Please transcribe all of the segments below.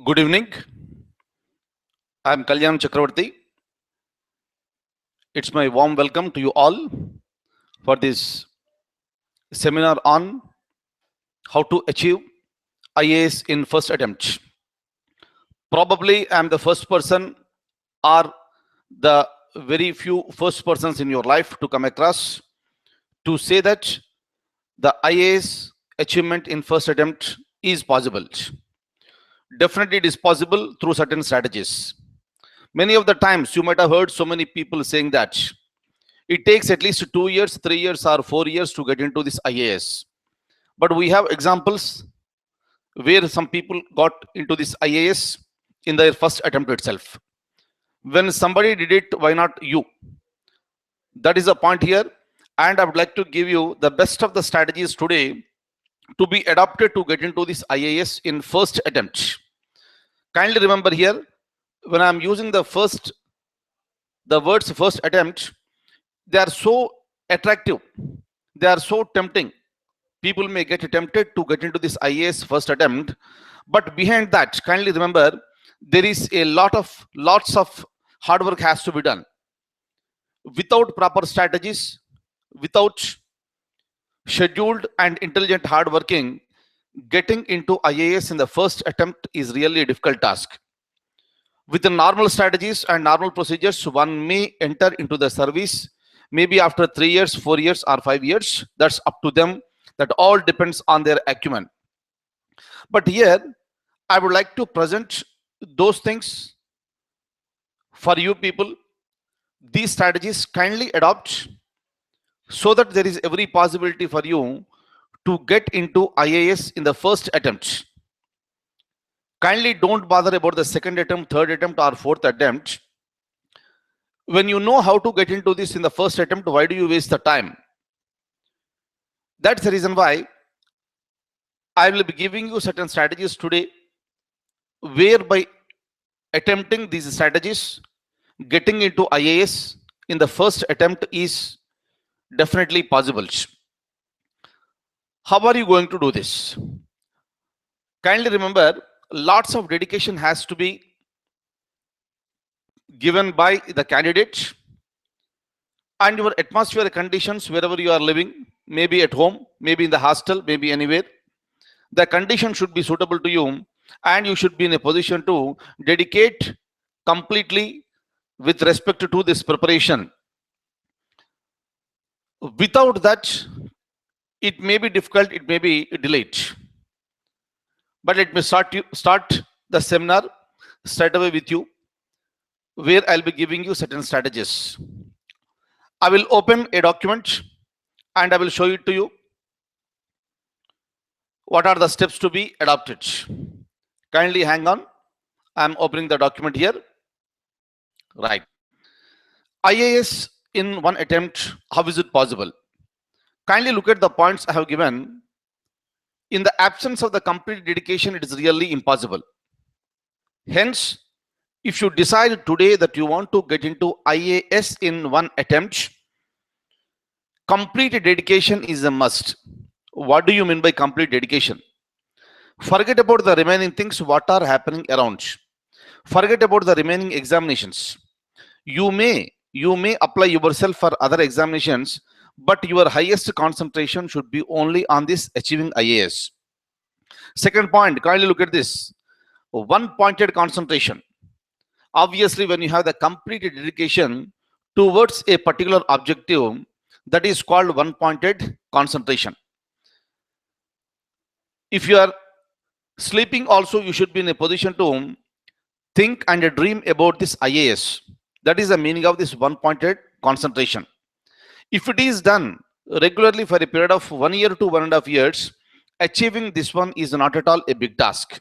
Good evening. I'm Kalyan Chakravarti. It's my warm welcome to you all for this seminar on how to achieve IAS in first attempt. Probably I'm the first person or the very few first persons in your life to come across to say that the IAS achievement in first attempt is possible. Definitely it is possible through certain strategies. Many of the times you might have heard so many people saying that it takes at least 2 years, 3 years, or 4 years to get into this IAS. But we have examples where some people got into this IAS in their first attempt itself. When somebody did it, why not you? That is the point here. And I would like to give you the best of the strategies today to be adopted to get into this IAS in first attempt. Kindly remember here, when I'm using the words first attempt, they are so attractive, they are so tempting. People may get tempted to get into this IAS first attempt, but behind that, kindly remember, there is lots of hard work has to be done. Without proper strategies, without scheduled and intelligent hard working, getting into IAS in the first attempt is really a difficult task. With the normal strategies and normal procedures, one may enter into the service maybe after 3 years, 4 years, or 5 years. That's up to them. That all depends on their acumen. But here, I would like to present those things for you people. These strategies kindly adopt so that there is every possibility for you to get into IAS in the first attempt. Kindly don't bother about the second attempt, third attempt, or fourth attempt. When you know how to get into this in the first attempt, why do you waste the time? That's the reason why I will be giving you certain strategies today, whereby attempting these strategies, getting into IAS in the first attempt is definitely possible. How are you going to do this? Kindly remember, lots of dedication has to be given by the candidate, and your atmosphere conditions wherever you are living, maybe at home, maybe in the hostel, maybe anywhere. The condition should be suitable to you, and you should be in a position to dedicate completely with respect to this preparation. Without that, it may be difficult, it may be delayed. But let me start the seminar straight away with you, where I'll be giving you certain strategies. I will open a document and I will show it to you. What are the steps to be adopted? Kindly hang on. I'm opening the document here. Right. IAS in one attempt, how is it possible? Kindly look at the points I have given. In the absence of the complete dedication, it is really impossible. Hence, if you decide today that you want to get into IAS in one attempt, complete dedication is a must. What do you mean by complete dedication? Forget about the remaining things, what are happening around. Forget about the remaining examinations. You may apply yourself for other examinations, but your highest concentration should be only on this achieving IAS. Second point, kindly look at this. One pointed concentration. Obviously, when you have the complete dedication towards a particular objective, that is called one pointed concentration. If you are sleeping also, you should be in a position to think and dream about this IAS. That is the meaning of this one pointed concentration. If it is done regularly for a period of 1 year to 1.5 years, achieving this one is not at all a big task.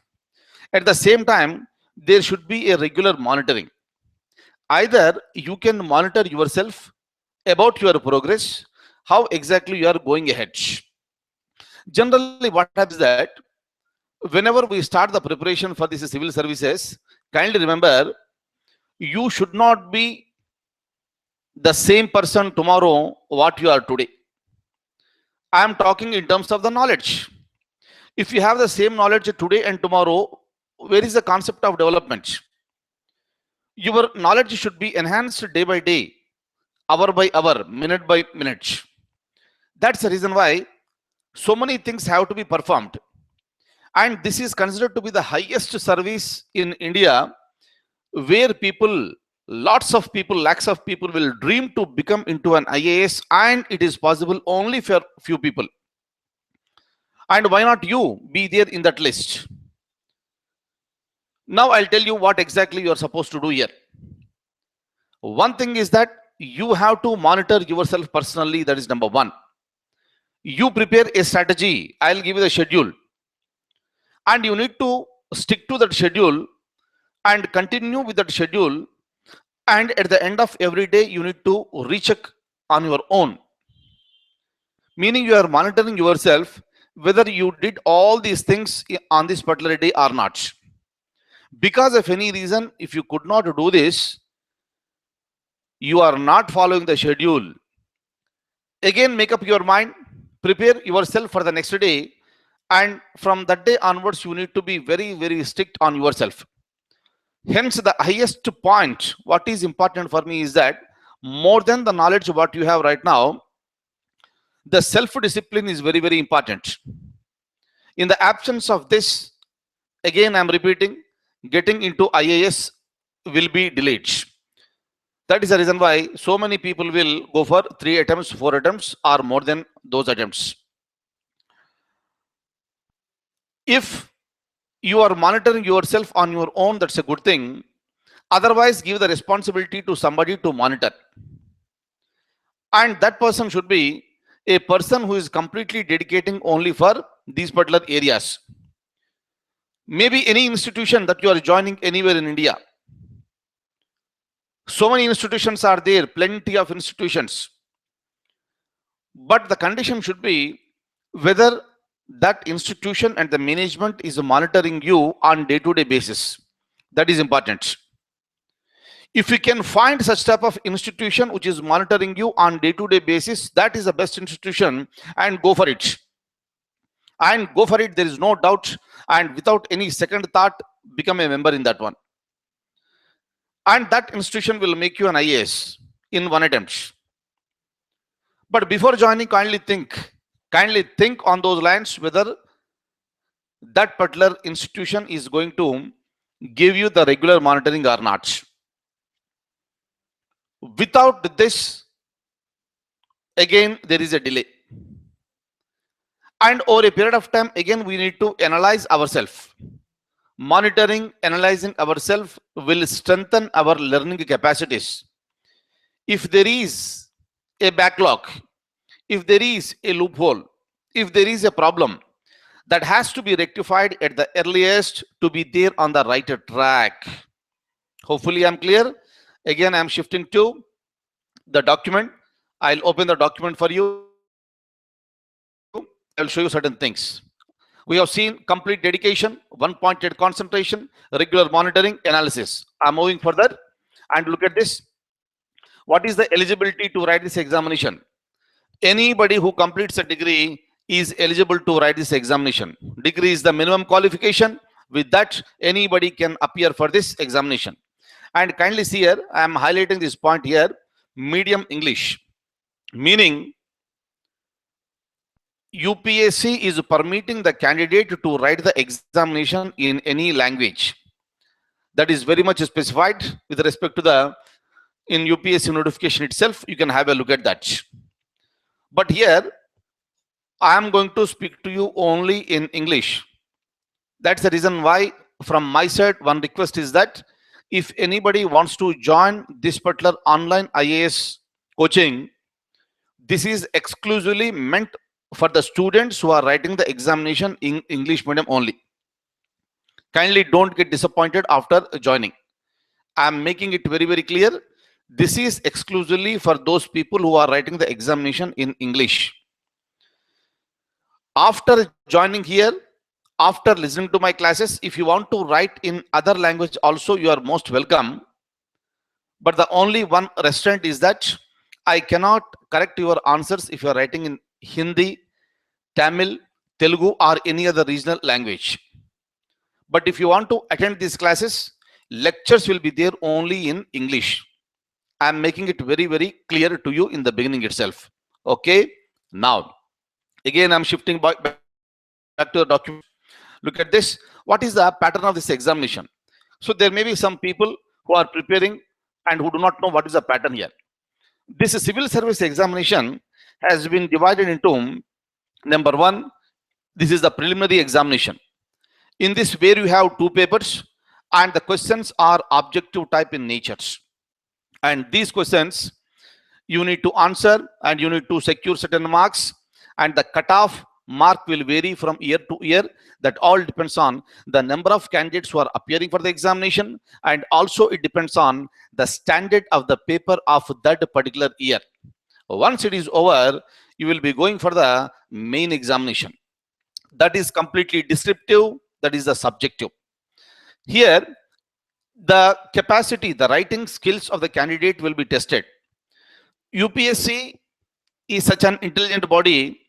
At the same time, there should be a regular monitoring. Either you can monitor yourself about your progress, how exactly you are going ahead. Generally, what happens is that whenever we start the preparation for this civil services, kindly remember, you should not be the same person tomorrow what you are today. I am talking in terms of the knowledge. If you have the same knowledge today and tomorrow, where is the concept of development? Your knowledge should be enhanced day by day, hour by hour, minute by minute. That's the reason why so many things have to be performed. And this is considered to be the highest service in India, where people, lots of people, lakhs of people will dream to become into an IAS, and it is possible only for few people. And why not you be there in that list? Now I'll tell you what exactly you are supposed to do here. One thing is that you have to monitor yourself personally. That is number one. You prepare a strategy. I'll give you the schedule, and you need to stick to that schedule and continue with that schedule. And at the end of every day, you need to recheck on your own, meaning you are monitoring yourself whether you did all these things on this particular day or not. Because of any reason, if you could not do this, you are not following the schedule, again make up your mind, prepare yourself for the next day, and from that day onwards you need to be very, very strict on yourself. Hence, the highest point, what is important for me is that more than the knowledge what you have right now, the self-discipline is very, very important. In the absence of this, again I'm repeating, getting into IAS will be delayed. That is the reason why so many people will go for 3 attempts, 4 attempts, or more than those attempts. If you are monitoring yourself on your own, that's a good thing. Otherwise, give the responsibility to somebody to monitor. And that person should be a person who is completely dedicating only for these particular areas. Maybe any institution that you are joining anywhere in India. So many institutions are there, plenty of institutions. But the condition should be whether that institution and the management is monitoring you on day-to-day basis. That is important. If you can find such type of institution which is monitoring you on day-to-day basis, that is the best institution, and go for it. And go for it, there is no doubt, and without any second thought, become a member in that one. And that institution will make you an IAS in one attempt. But before joining, kindly think on those lines whether that particular institution is going to give you the regular monitoring or not. Without this, again there is a delay, and over a period of time, again we need to analyze ourselves. Monitoring, analyzing ourselves will strengthen our learning capacities. If there is a backlog, if there is a loophole, if there is a problem, that has to be rectified at the earliest to be there on the right track. Hopefully I'm clear. Again, I'm shifting to the document. I'll open the document for you. I'll show you certain things. We have seen complete dedication, one-pointed concentration, regular monitoring, analysis. I'm moving further, and look at this. What is the eligibility to write this examination? Anybody who completes a degree is eligible to write this examination. Degree is the minimum qualification. With that, anybody can appear for this examination. And kindly see here, I am highlighting this point here, medium English, meaning UPSC is permitting the candidate to write the examination in any language. That is very much specified with respect to the in UPSC notification itself. You can have a look at that. But here, I am going to speak to you only in English. That's the reason why from my side, one request is that if anybody wants to join this particular online IAS coaching, this is exclusively meant for the students who are writing the examination in English medium only. Kindly don't get disappointed after joining. I'm making it very, very clear. This is exclusively for those people who are writing the examination in English. After joining here, after listening to my classes, if you want to write in other language also, you are most welcome. But the only one restraint is that I cannot correct your answers if you are writing in Hindi, Tamil, Telugu, or any other regional language. But if you want to attend these classes, lectures will be there only in English. I'm making it very, very clear to you in the beginning itself. Okay. Now, again, I'm shifting back to the document. Look at this. What is the pattern of this examination? So there may be some people who are preparing and who do not know what is the pattern here. This civil service examination has been divided into number one, this is the preliminary examination. In this, where you have two papers and the questions are objective type in nature. And these questions you need to answer and you need to secure certain marks, and the cutoff mark will vary from year to year. That all depends on the number of candidates who are appearing for the examination, and also it depends on the standard of the paper of that particular year. Once it is over, you will be going for the main examination. That is completely descriptive, that is the subjective. Here, the capacity, the writing skills of the candidate will be tested. UPSC is such an intelligent body.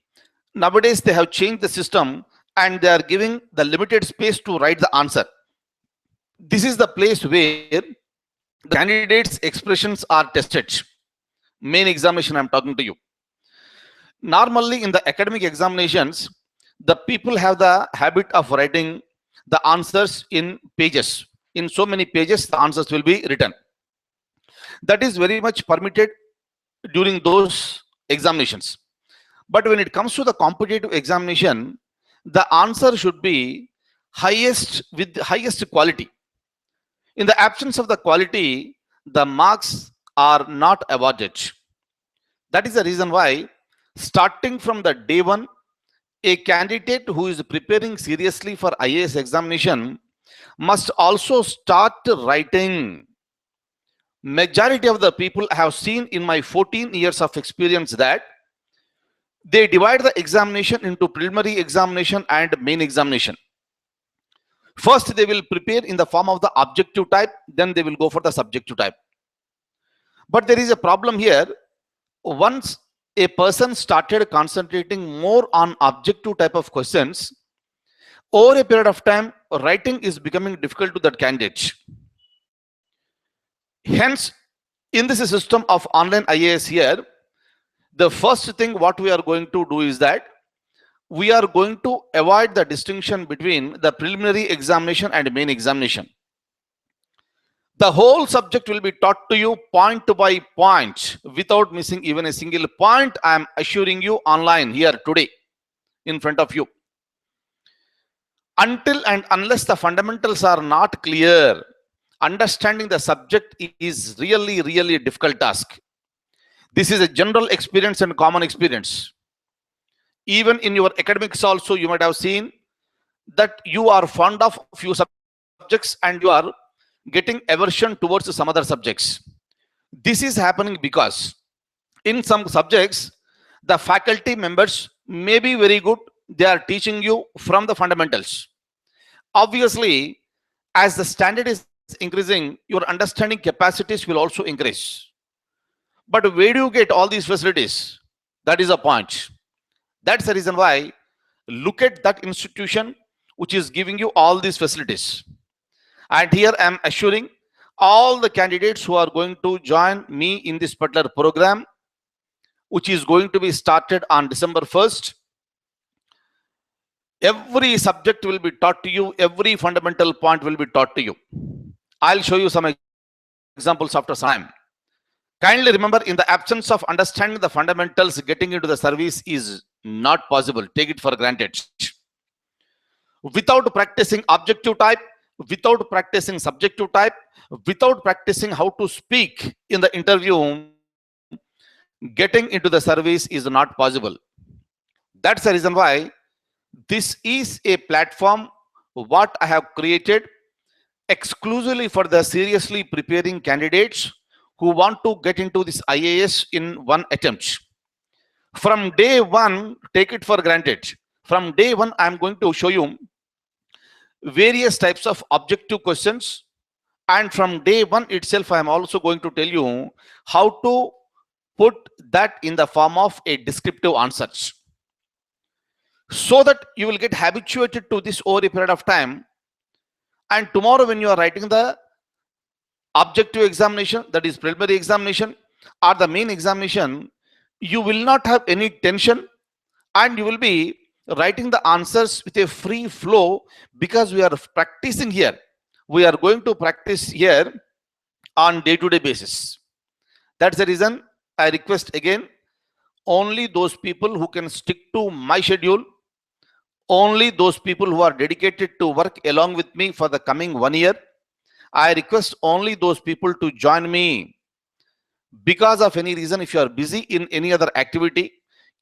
Nowadays, they have changed the system and they are giving the limited space to write the answer. This is the place where the candidate's expressions are tested. Main examination, I'm talking to you. Normally, in the academic examinations, the people have the habit of writing the answers in pages. In so many pages, the answers will be written. That is very much permitted during those examinations. But when it comes to the competitive examination, the answer should be highest with highest quality. In the absence of the quality, the marks are not awarded. That is the reason why, starting from the day one, a candidate who is preparing seriously for IAS examination must also start writing. Majority of the people I have seen in my 14 years of experience that they divide the examination into preliminary examination and main examination. First, they will prepare in the form of the objective type, then they will go for the subjective type. But there is a problem here. Once a person started concentrating more on objective type of questions, over a period of time, writing is becoming difficult to that candidate. Hence, in this system of online IAS here, the first thing what we are going to do is that we are going to avoid the distinction between the preliminary examination and main examination. The whole subject will be taught to you point by point without missing even a single point. I am assuring you online here today in front of you. Until and unless the fundamentals are not clear, understanding the subject is really, really a difficult task. This is a general experience and common experience. Even in your academics also, you might have seen that you are fond of few subjects and you are getting aversion towards some other subjects. This is happening because in some subjects, the faculty members may be very good. They are teaching you from the fundamentals. Obviously, as the standard is increasing, your understanding capacities will also increase. But where do you get all these facilities? That is a point. That's the reason why look at that institution which is giving you all these facilities. And here I am assuring all the candidates who are going to join me in this particular program, which is going to be started on December 1st, every subject will be taught to you, every fundamental point will be taught to you. I'll show you some examples after some time. Kindly remember, in the absence of understanding the fundamentals, getting into the service is not possible. Take it for granted. Without practicing objective type, without practicing subjective type, without practicing how to speak in the interview, getting into the service is not possible. That's the reason why this is a platform what I have created exclusively for the seriously preparing candidates who want to get into this IAS in one attempt. From day one, take it for granted. From day one, I'm going to show you various types of objective questions. And from day one itself, I'm also going to tell you how to put that in the form of a descriptive answers, so that you will get habituated to this over a period of time. And tomorrow when you are writing the objective examination, that is preliminary examination or the main examination, you will not have any tension, and you will be writing the answers with a free flow, because we are practicing here. We are going to practice here on day-to-day basis. That's the reason I request again, only those people who can stick to my schedule, only those people who are dedicated to work along with me for the coming 1 year, I request only those people to join me. Because of any reason, if you are busy in any other activity,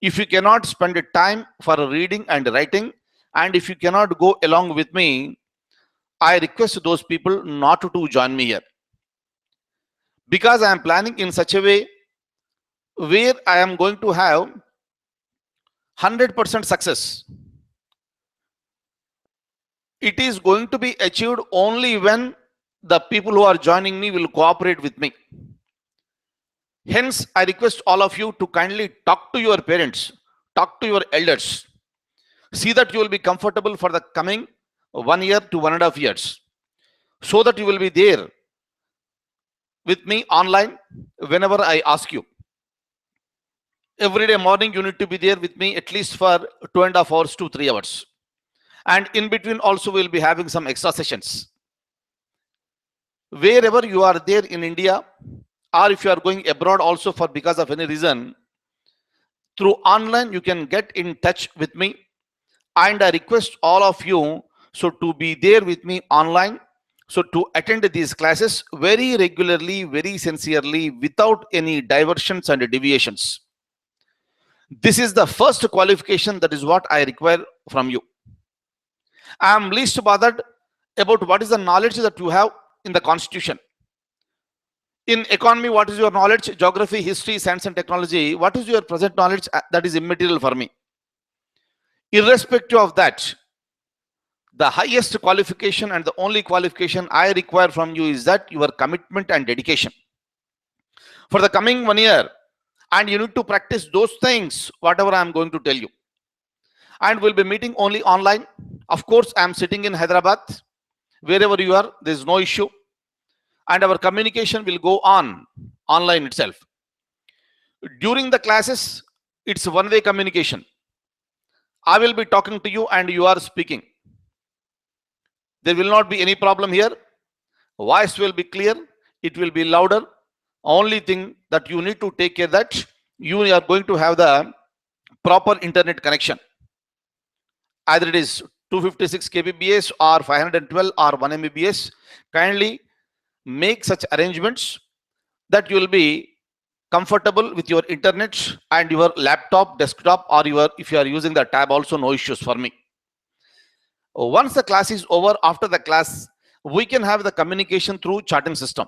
if you cannot spend time for reading and writing, and if you cannot go along with me, I request those people not to join me here. Because I am planning in such a way where I am going to have 100% success. It is going to be achieved only when the people who are joining me will cooperate with me. Hence, I request all of you to kindly talk to your parents, talk to your elders. See that you will be comfortable for the coming 1 year to 1.5 years, so that you will be there with me online whenever I ask you. Every day morning, you need to be there with me at least for 2.5 hours to 3 hours. And in between also, we'll be having some extra sessions. Wherever you are there in India, or if you are going abroad also for because of any reason, through online, you can get in touch with me. And I request all of you so to be there with me online, so to attend these classes very regularly, very sincerely, without any diversions and deviations. This is the first qualification, that is what I require from you. I am least bothered about what is the knowledge that you have in the constitution. In economy, what is your knowledge? Geography, history, science and technology, what is your present knowledge? That is immaterial for me. Irrespective of that, the highest qualification and the only qualification I require from you is that your commitment and dedication for the coming 1 year. And you need to practice those things, whatever I am going to tell you. And we'll be meeting only online. Of course, I am sitting in Hyderabad. Wherever you are, there is no issue. And our communication will go on online itself. During the classes, it's one-way communication. I will be talking to you and you are speaking. There will not be any problem here. Voice will be clear. It will be louder. Only thing that you need to take care that you are going to have the proper internet connection. Either it is 256 kbps or 512 or 1 mbps. Kindly make such arrangements that you will be comfortable with your internet and your laptop, desktop, or your, if you are using the tab also, no issues for me. Once the class is over, after the class, we can have the communication through chatting system.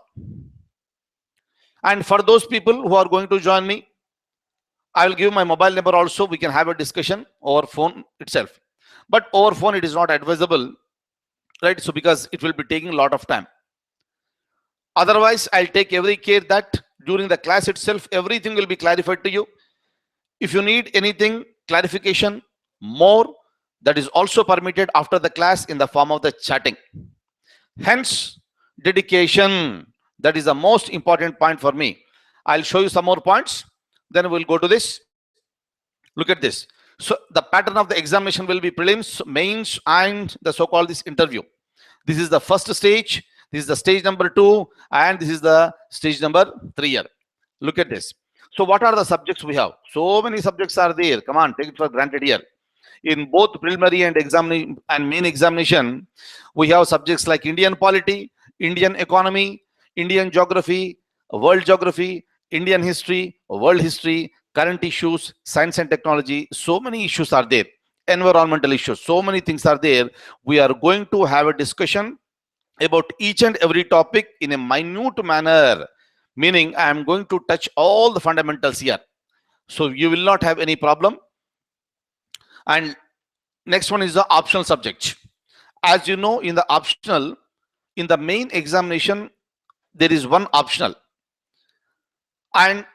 And for those people who are going to join me, I will give my mobile number also. We can have a discussion over phone itself. But over phone, it is not advisable, right? So because it will be taking a lot of time. Otherwise, I'll take every care that during the class itself, everything will be clarified to you. If you need anything, clarification, more, that is also permitted after the class in the form of the chatting. Hence, dedication. That is the most important point for me. I'll show you some more points. Then we'll go to this. Look at this. So the pattern of the examination will be prelims, mains, and the so-called this interview. This is the first stage. This is the stage number 2, and this is the stage number 3 here. Look at this. So what are the subjects we have? So many subjects are there. Come on, take it for granted here. In both preliminary and exam and main examination, we have subjects like Indian polity, Indian economy, Indian geography, world geography, Indian history, world history, current issues, science and technology. So many issues are there. Environmental issues. So many things are there. We are going to have a discussion about each and every topic in a minute manner. Meaning, I am going to touch all the fundamentals here. So you will not have any problem. And next one is the optional subject. As you know, in the optional, in the main examination, there is one optional. And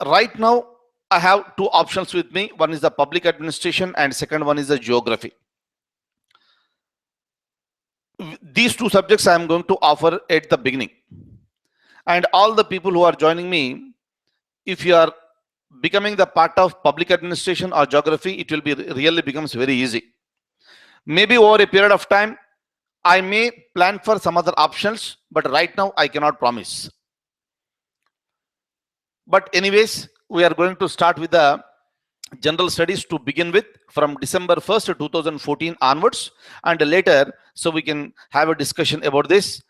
right now, I have two options with me. One is the public administration and second one is the geography. These two subjects I am going to offer at the beginning. And all the people who are joining me, if you are becoming the part of public administration or geography, it will be really becomes very easy. Maybe over a period of time, I may plan for some other options, but right now I cannot promise. But anyways, we are going to start with the general studies to begin with from December 1st 2014 onwards, and later so we can have a discussion about this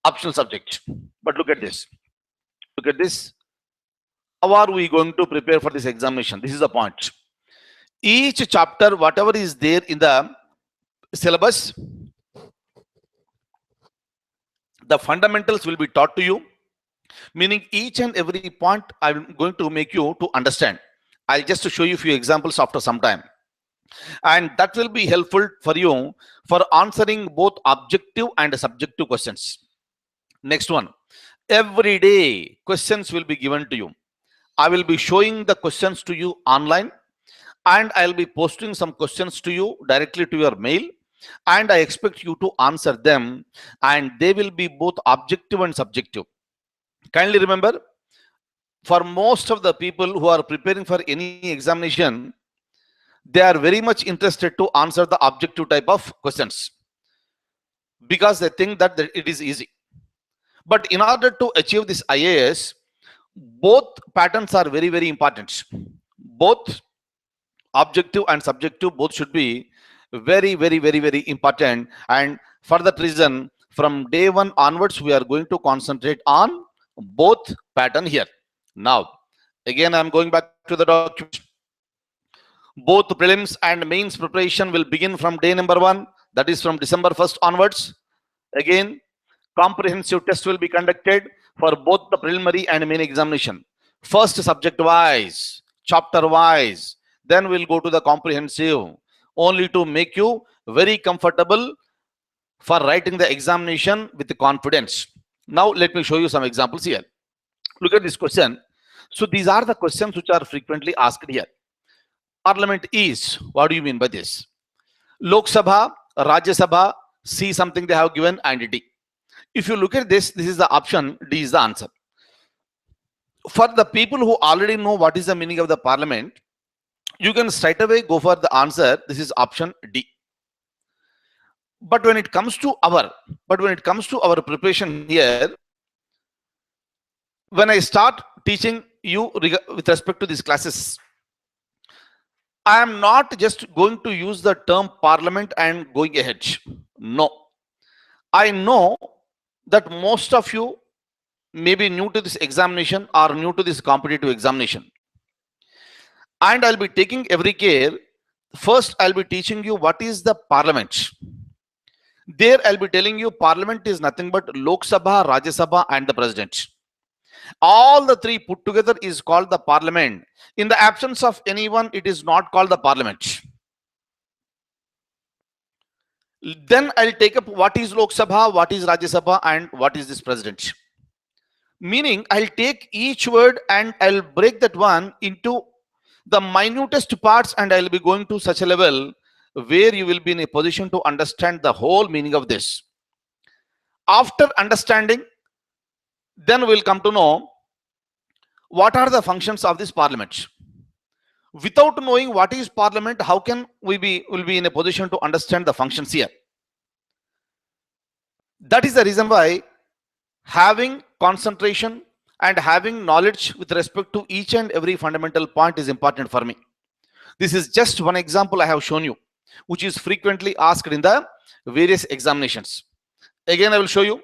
optional subject. But look at this. Look at this. How are we going to prepare for this examination? This is the point. Each chapter, whatever is there in the syllabus, the fundamentals will be taught to you, meaning each and every point I'm going to make you to understand. I'll just show you a few examples after some time, and that will be helpful for you for answering both objective and subjective questions. Next one, every day questions will be given to you. I will be showing the questions to you online, and I'll be posting some questions to you directly to your mail, and I expect you to answer them, and they will be both objective and subjective. Kindly remember, for most of the people who are preparing for any examination, they are very much interested to answer the objective type of questions because they think that it is easy. But in order to achieve this IAS, both patterns are very, very important. Both objective and subjective, both should be very, very, very, very important. And for that reason, from day one onwards, we are going to concentrate on both pattern here. Now, again, I'm going back to the document. Both prelims and mains preparation will begin from day number 1, that is from December 1st onwards. Again, comprehensive test will be conducted for both the preliminary and main examination. First subject wise, chapter wise, then we'll go to the comprehensive, only to make you very comfortable for writing the examination with confidence. Now, let me show you some examples here. Look at this question. So these are the questions which are frequently asked here. Parliament is, what do you mean by this? Lok Sabha, Rajya Sabha, C something they have given, and D. If you look at this, this is the option, D is the answer. For the people who already know what is the meaning of the parliament, you can straight away go for the answer. This is option D. But when it comes to our preparation here, when I start teaching you with respect to these classes, I am not just going to use the term parliament and going ahead. No. I know that most of you may be new to this examination or new to this competitive examination. And I'll be taking every care. First, I'll be teaching you what is the parliament. There, I'll be telling you parliament is nothing but Lok Sabha, Rajya Sabha, and the president. All the three put together is called the parliament. In the absence of anyone, it is not called the parliament. Then I'll take up what is Lok Sabha, what is Rajya Sabha, and what is this president. Meaning, I'll take each word and I'll break that one into the minutest parts, and I'll be going to such a level where you will be in a position to understand the whole meaning of this. After understanding, then we'll come to know what are the functions of this parliament. Without knowing what is parliament, how can will be in a position to understand the functions here? That is the reason why having concentration and having knowledge with respect to each and every fundamental point is important for me. This is just one example I have shown you, which is frequently asked in the various examinations. Again, I will show you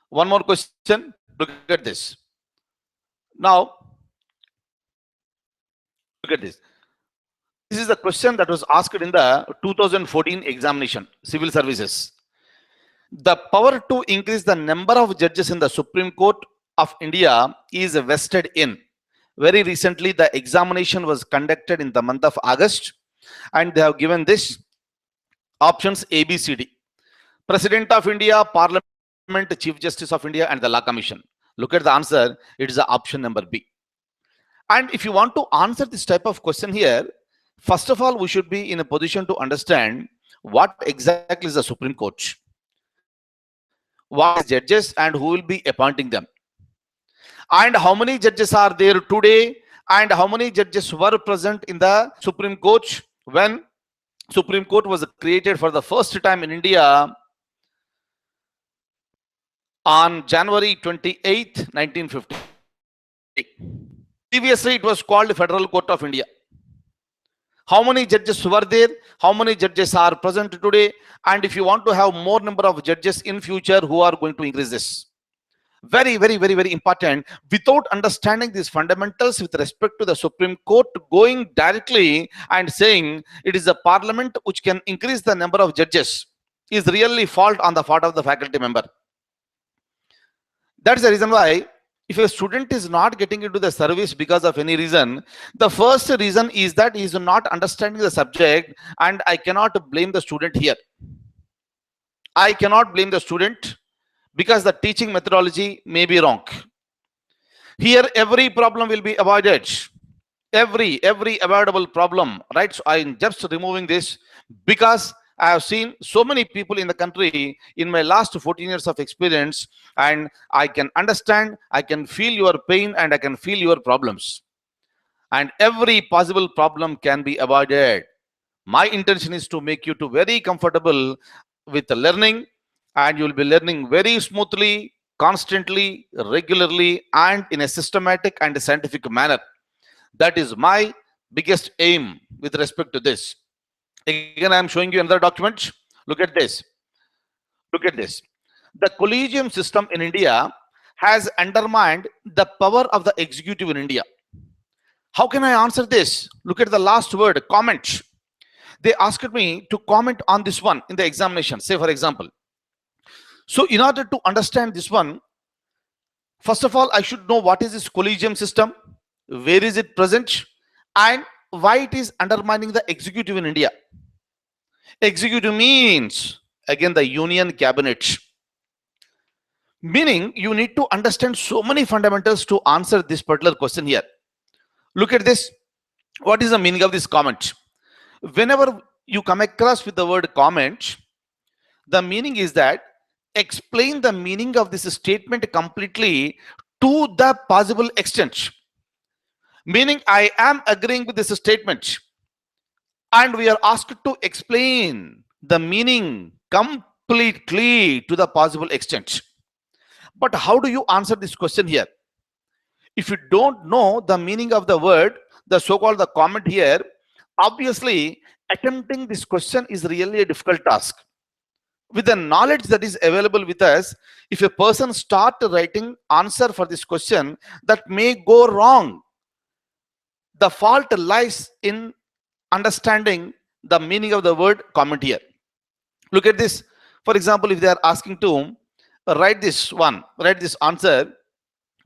one more question. Look at this. Now, look at this. This is the question that was asked in the 2014 examination, civil services. The power to increase the number of judges in the Supreme Court of India is vested in. Very recently, the examination was conducted in the month of August, and they have given this options A, B, C, D. President of India, Parliament, Chief Justice of India, and the Law Commission. Look at the answer. It is the option number B. And if you want to answer this type of question here, first of all, we should be in a position to understand what exactly is the Supreme Court, what is judges and who will be appointing them, and how many judges are there today, and how many judges were present in the Supreme Court when Supreme Court was created for the first time in India on January 28th, 1950. Previously, it was called Federal Court of India. How many judges were there? How many judges are present today? And if you want to have more number of judges in future, who are going to increase this? Very, very, very, very important. Without understanding these fundamentals with respect to the Supreme Court, going directly and saying it is a parliament which can increase the number of judges is really fault on the part of the faculty member. That's the reason why if a student is not getting into the service because of any reason, the first reason is that he is not understanding the subject, and I cannot blame the student here. I cannot blame the student because the teaching methodology may be wrong. Here, every problem will be avoided. Every avoidable problem, right? So I'm just removing this because I have seen so many people in the country in my last 14 years of experience, and I can understand, I can feel your pain, and I can feel your problems. And every possible problem can be avoided. My intention is to make you to very comfortable with the learning, and you will be learning very smoothly, constantly, regularly, and in a systematic and scientific manner. That is my biggest aim with respect to this. Again, I am showing you another document. Look at this. Look at this. The collegium system in India has undermined the power of the executive in India. How can I answer this? Look at the last word, comment. They asked me to comment on this one in the examination, say for example. So in order to understand this one, first of all, I should know what is this collegium system, where is it present, and why it is undermining the executive in India. Executive means, again, the union cabinet. Meaning, you need to understand so many fundamentals to answer this particular question here. Look at this. What is the meaning of this comment? Whenever you come across with the word comment, the meaning is that explain the meaning of this statement completely to the possible extent. Meaning, I am agreeing with this statement, and we are asked to explain the meaning completely to the possible extent. But how do you answer this question here? If you don't know the meaning of the word, the so-called the comment here, obviously attempting this question is really a difficult task. With the knowledge that is available with us, if a person start writing answer for this question, that may go wrong. The fault lies in understanding the meaning of the word comment here. Look at this. For example, if they are asking to write this answer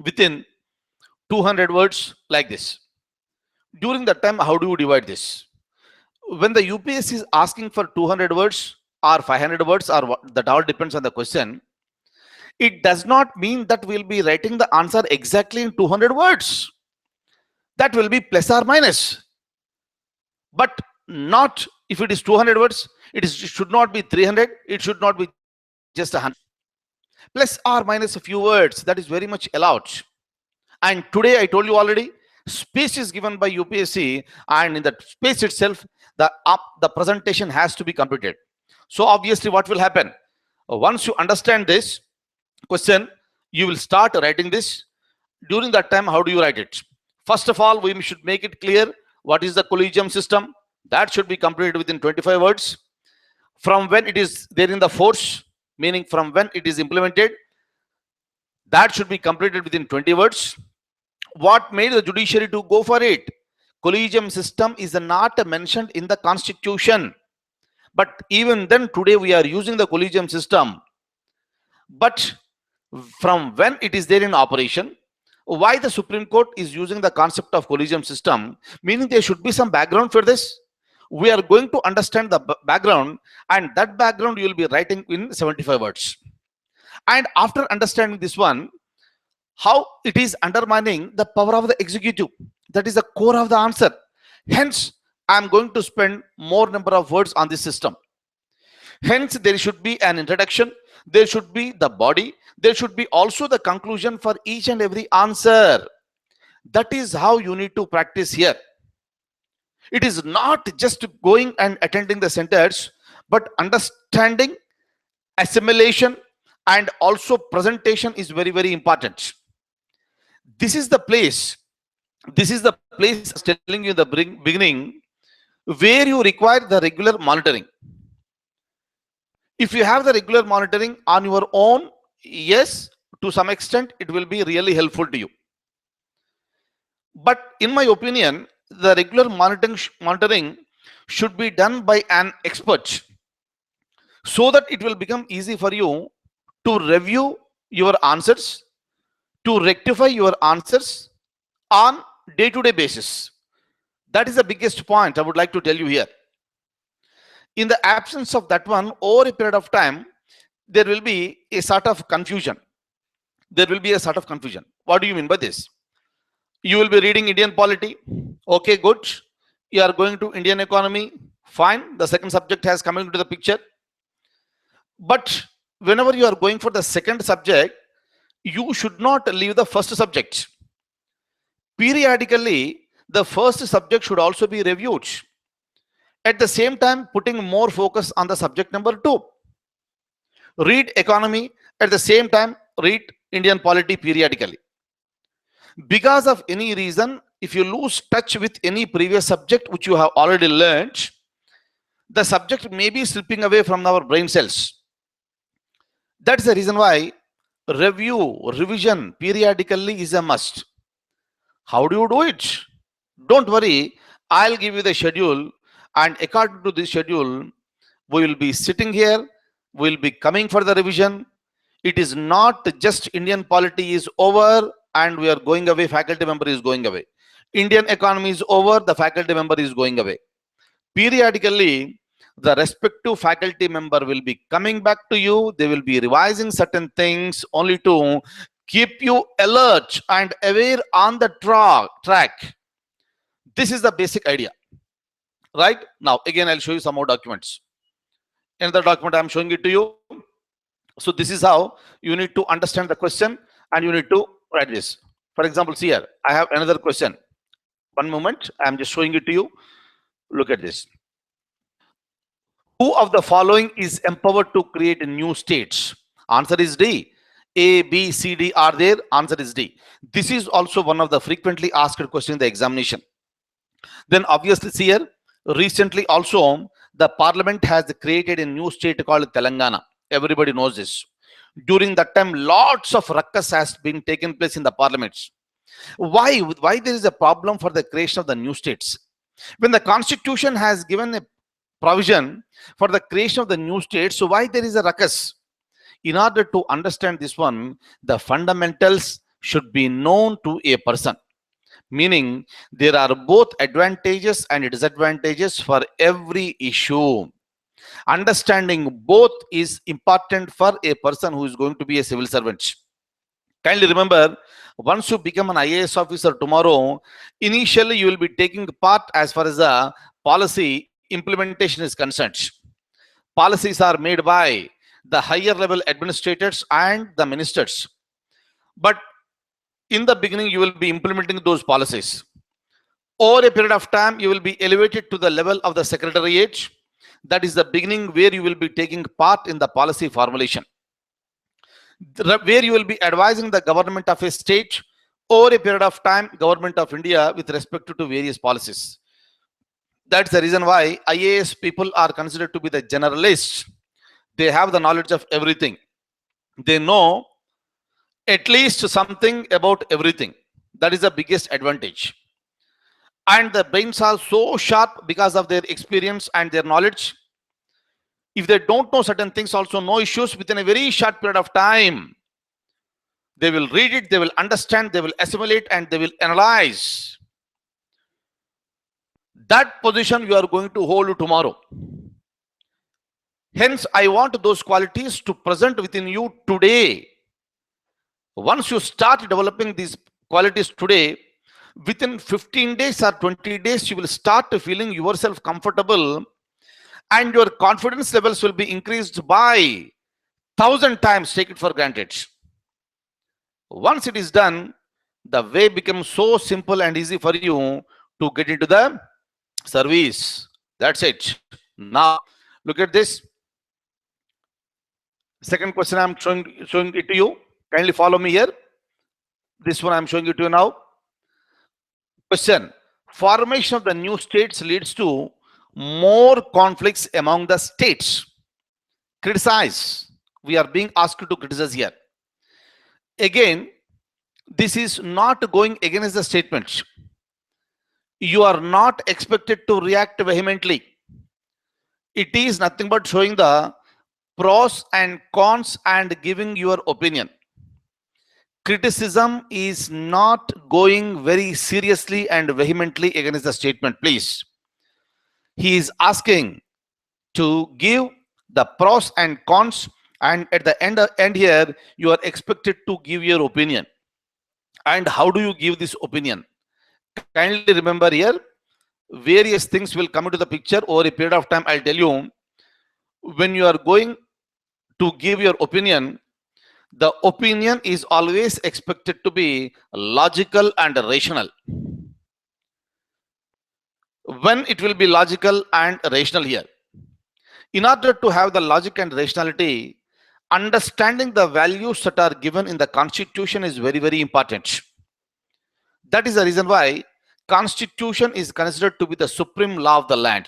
within 200 words like this. During that time, how do you divide this? When the UPSC is asking for 200 words or 500 words, or what, that all depends on the question, it does not mean that we'll be writing the answer exactly in 200 words. That will be plus or minus. But not if it is 200 words, it should not be 300, it should not be just 100. Plus or minus a few words, that is very much allowed. And today I told you already, space is given by UPSC, and in that space itself, the presentation has to be completed. So obviously what will happen? Once you understand this question, you will start writing this. During that time, how do you write it? First of all, we should make it clear what is the collegium system. That should be completed within 25 words. From when it is there in the force, meaning from when it is implemented, that should be completed within 20 words. What made the judiciary to go for it? Collegium system is not mentioned in the constitution. But even then, today we are using the collegium system. But from when it is there in operation, why the Supreme Court is using the concept of collegium system, meaning there should be some background for this. We are going to understand the background, and that background you will be writing in 75 words. And after understanding this one, how it is undermining the power of the executive, that is the core of the answer. Hence, I am going to spend more number of words on this system. Hence, there should be an introduction, there should be the body, there should be also the conclusion for each and every answer. That is how you need to practice here. It is not just going and attending the centers, but understanding, assimilation, and also presentation is very, very important. This is the place, this is the place I was telling you in the beginning, where you require the regular monitoring. If you have the regular monitoring on your own, yes, to some extent, it will be really helpful to you. But in my opinion, the regular monitoring should be done by an expert, so that it will become easy for you to review your answers, to rectify your answers on day-to-day basis. That is the biggest point I would like to tell you here. In the absence of that one, over a period of time, there will be a sort of confusion. There will be a sort of confusion. What do you mean by this? You will be reading Indian polity. Okay, good. You are going to Indian economy. Fine. The second subject has come into the picture. But whenever you are going for the second subject, you should not leave the first subject. Periodically, the first subject should also be reviewed. At the same time, putting more focus on the subject number 2. Read economy, at the same time, read Indian polity periodically. Because of any reason, if you lose touch with any previous subject which you have already learned, the subject may be slipping away from our brain cells. That's the reason why revision periodically is a must. How do you do it? Don't worry, I'll give you the schedule, and according to this schedule, we will be sitting here, we will be coming for the revision. It is not just Indian polity is over and we are going away, faculty member is going away. Indian economy is over, the faculty member is going away. Periodically, the respective faculty member will be coming back to you. They will be revising certain things only to keep you alert and aware on the track. This is the basic idea. Right? Now, again, I'll show you some more documents. In the document, I'm showing it to you. So this is how you need to understand the question and you need to write this. For example, see here, I have another question. One moment, I'm just showing it to you. Look at this. Who of the following is empowered to create new states? Answer is D. A, B, C, D are there. Answer is D. This is also one of the frequently asked questions in the examination. Then obviously see here, recently also the parliament has created a new state called Telangana. Everybody knows this. During that time, lots of ruckus has been taken place in the parliaments. Why there is a problem for the creation of the new states? When the constitution has given a provision for the creation of the new states, so why there is a ruckus? In order to understand this one, the fundamentals should be known to a person. Meaning, there are both advantages and disadvantages for every issue. Understanding both is important for a person who is going to be a civil servant. Kindly remember, once you become an IAS officer tomorrow, initially you will be taking part as far as the policy implementation is concerned. Policies are made by the higher level administrators and the ministers. But in the beginning, you will be implementing those policies. Over a period of time, you will be elevated to the level of the secretariat. That is the beginning where you will be taking part in the policy formulation, where you will be advising the government of a state, over a period of time, government of India with respect to various policies. That's the reason why IAS people are considered to be the generalists. They have the knowledge of everything. They know at least something about everything. That is the biggest advantage. And the brains are so sharp because of their experience and their knowledge. If they don't know certain things, also no issues, within a very short period of time, they will read it, they will understand, they will assimilate, and they will analyze. That position you are going to hold tomorrow. Hence, I want those qualities to present within you today. Once you start developing these qualities today, within 15 days or 20 days, you will start feeling yourself comfortable and your confidence levels will be increased by 1,000 times. Take it for granted. Once it is done, the way becomes so simple and easy for you to get into the service. That's it. Now, look at this. Second question I'm showing it to you. Kindly follow me here. This one I'm showing it to you now. Question. Formation of the new states leads to more conflicts among the states. Criticize. We are being asked to criticize here. Again, this is not going against the statement. You are not expected to react vehemently. It is nothing but showing the pros and cons and giving your opinion. Criticism is not going very seriously and vehemently against the statement, please. He is asking to give the pros and cons, and at the end here, you are expected to give your opinion. And how do you give this opinion? Kindly remember here, various things will come into the picture over a period of time. I'll tell you, when you are going to give your opinion, the opinion is always expected to be logical and rational. When it will be logical and rational here? In order to have the logic and rationality, understanding the values that are given in the Constitution is very, very important. That is the reason why Constitution is considered to be the supreme law of the land.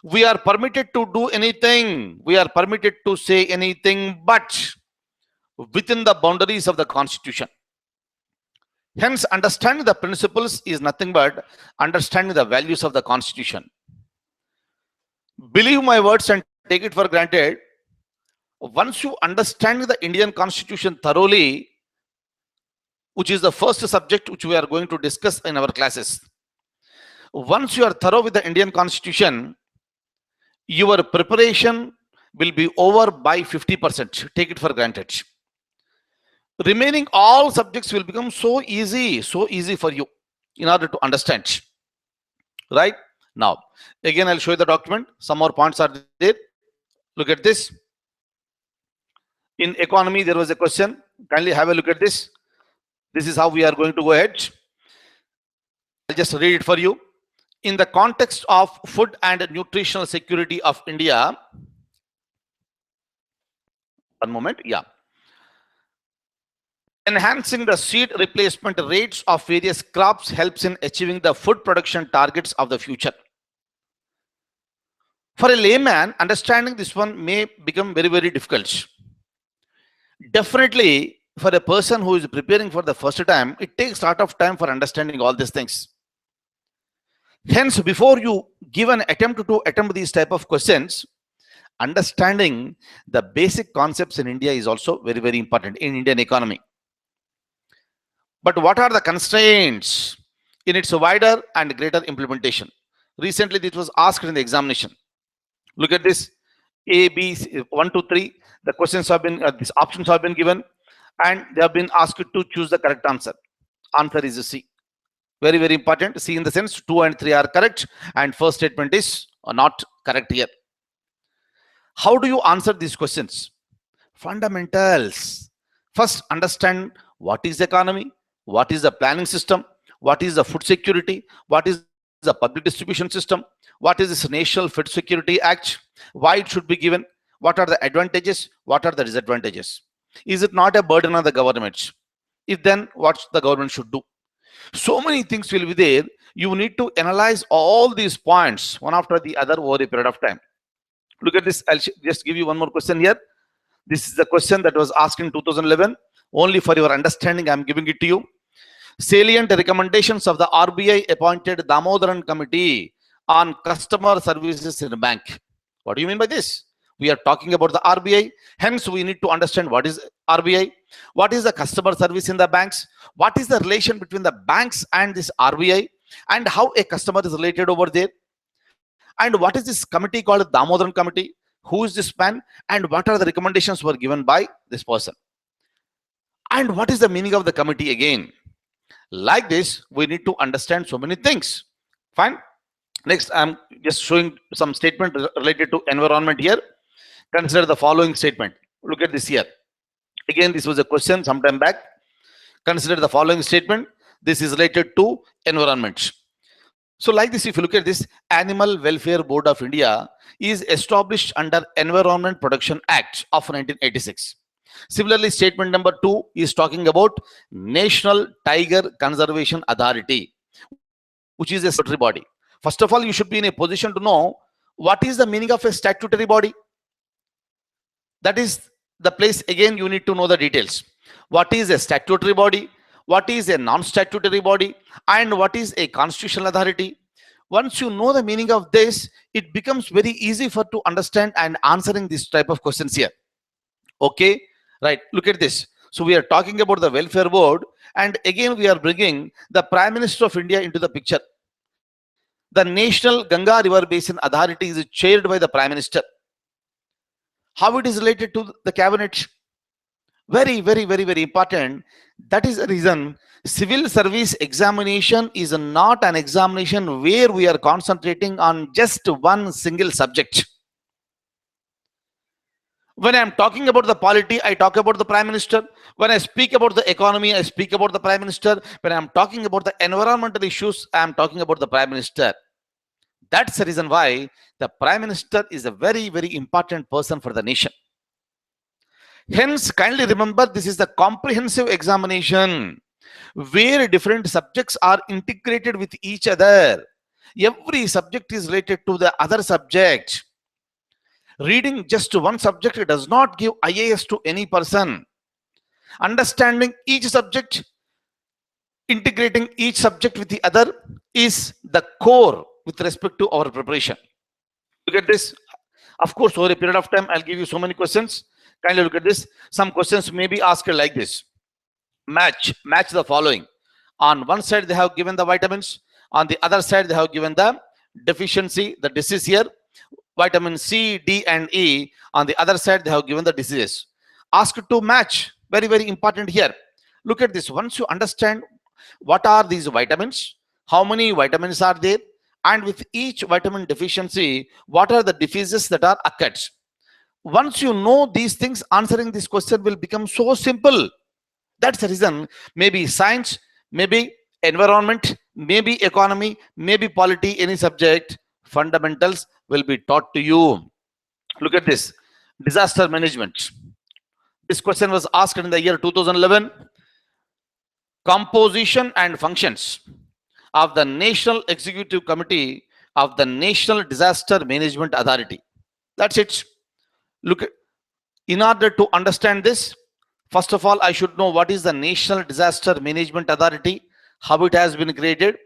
We are permitted to do anything, we are permitted to say anything, but within the boundaries of the Constitution. Hence, understanding the principles is nothing but understanding the values of the Constitution. Believe my words and take it for granted. Once you understand the Indian Constitution thoroughly, which is the first subject which we are going to discuss in our classes. Once you are thorough with the Indian Constitution, your preparation will be over by 50%. Take it for granted. Remaining all subjects will become so easy for you in order to understand. Right? Now, again, I'll show you the document. Some more points are there. Look at this. In economy, there was a question. Kindly have a look at this. This is how we are going to go ahead. I'll just read it for you. In the context of food and nutritional security of India, one moment, yeah. Enhancing the seed replacement rates of various crops helps in achieving the food production targets of the future. For a layman, understanding this one may become very, very difficult. Definitely, for a person who is preparing for the first time, it takes a lot of time for understanding all these things. Hence, before you give an attempt to attempt these type of questions, understanding the basic concepts in India is also very, very important in Indian economy. But what are the constraints in its wider and greater implementation? Recently, this was asked in the examination. Look at this. A, B, 1, 2, 3. The questions have been, these options have been given, and they have been asked to choose the correct answer. Answer is C. Very, very important. C in the sense 2 and 3 are correct, and first statement is not correct here. How do you answer these questions? Fundamentals. First, understand what is economy, what is the planning system, what is the food security, what is the public distribution system, what is this National Food Security Act, why it should be given, what are the advantages, what are the disadvantages. Is it not a burden on the government? If then, what the government should do? So many things will be there. You need to analyze all these points one after the other over a period of time. Look at this. I'll just give you one more question here. This is the question that was asked in 2011. Only for your understanding, I'm giving it to you. Salient recommendations of the RBI appointed Damodaran Committee on customer services in a bank. What do you mean by this? We are talking about the RBI. Hence, we need to understand what is RBI, what is the customer service in the banks, what is the relation between the banks and this RBI, and how a customer is related over there. And what is this committee called Damodaran Committee? Who is this man? And what are the recommendations were given by this person? And what is the meaning of the committee again? Like this, we need to understand so many things. Fine. Next, I'm just showing some statement related to environment here. Consider the following statement. Look at this here. Again, this was a question sometime back. Consider the following statement. This is related to environment. So like this, if you look at this, Animal Welfare Board of India is established under Environment Protection Act of 1986. Similarly, statement number 2 is talking about National Tiger Conservation Authority, which is a statutory body. First of all, you should be in a position to know what is the meaning of a statutory body. That is the place, again, you need to know the details. What is a statutory body? What is a non-statutory body? And what is a constitutional authority? Once you know the meaning of this, it becomes very easy for to understand and answering this type of questions here. Okay, right, look at this. So we are talking about the welfare board, and again we are bringing the Prime Minister of India into the picture. The National Ganga River Basin Authority is chaired by the Prime Minister. How it is related to the cabinet? Very important. That is the reason civil service examination is not an examination where we are concentrating on just one single subject. When I am talking about the polity, I talk about the Prime Minister. When I speak about the economy, I speak about the Prime Minister. When I am talking about the environmental issues, I am talking about the Prime Minister. That's the reason why the Prime Minister is a very important person for the nation. Hence, kindly remember, this is the comprehensive examination where different subjects are integrated with each other. Every subject is related to the other subject. Reading just one subject does not give IAS to any person. Understanding each subject, integrating each subject with the other is the core with respect to our preparation. Look at this. Of course, over a period of time, I'll give you so many questions. Kindly look at this. Some questions may be asked like this. Match the following. On one side, they have given the vitamins. On the other side, they have given the deficiency, the disease here. Vitamin C, D, and E. On the other side, they have given the diseases. Ask to match. Very important here. Look at this. Once you understand what are these vitamins, how many vitamins are there, and with each vitamin deficiency, what are the diseases that are occurred. Once you know these things, answering this question will become so simple. That's the reason maybe science, maybe environment, maybe economy, maybe polity, any subject, fundamentals will be taught to you. Look at this. Disaster management. This question was asked in the year 2011. Composition and functions of the National Executive Committee of the National Disaster Management Authority. That's it. Look, in order to understand this, first of all, I should know what is the National Disaster Management Authority, how it has been created,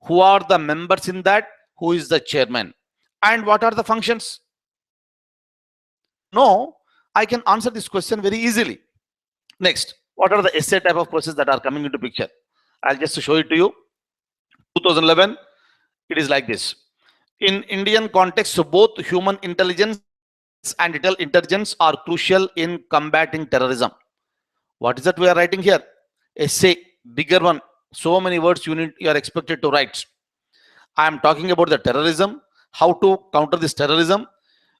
who are the members in that, who is the chairman, and what are the functions. No, I can answer this question very easily. Next, what are the essay type of questions that are coming into picture? I'll just show it to you. 2011, it is like this. In Indian context, so both human intelligence and digital intelligence are crucial in combating terrorism. What is that we are writing here? Essay, bigger one. So many words you are expected to write. I am talking about the terrorism, how to counter this terrorism,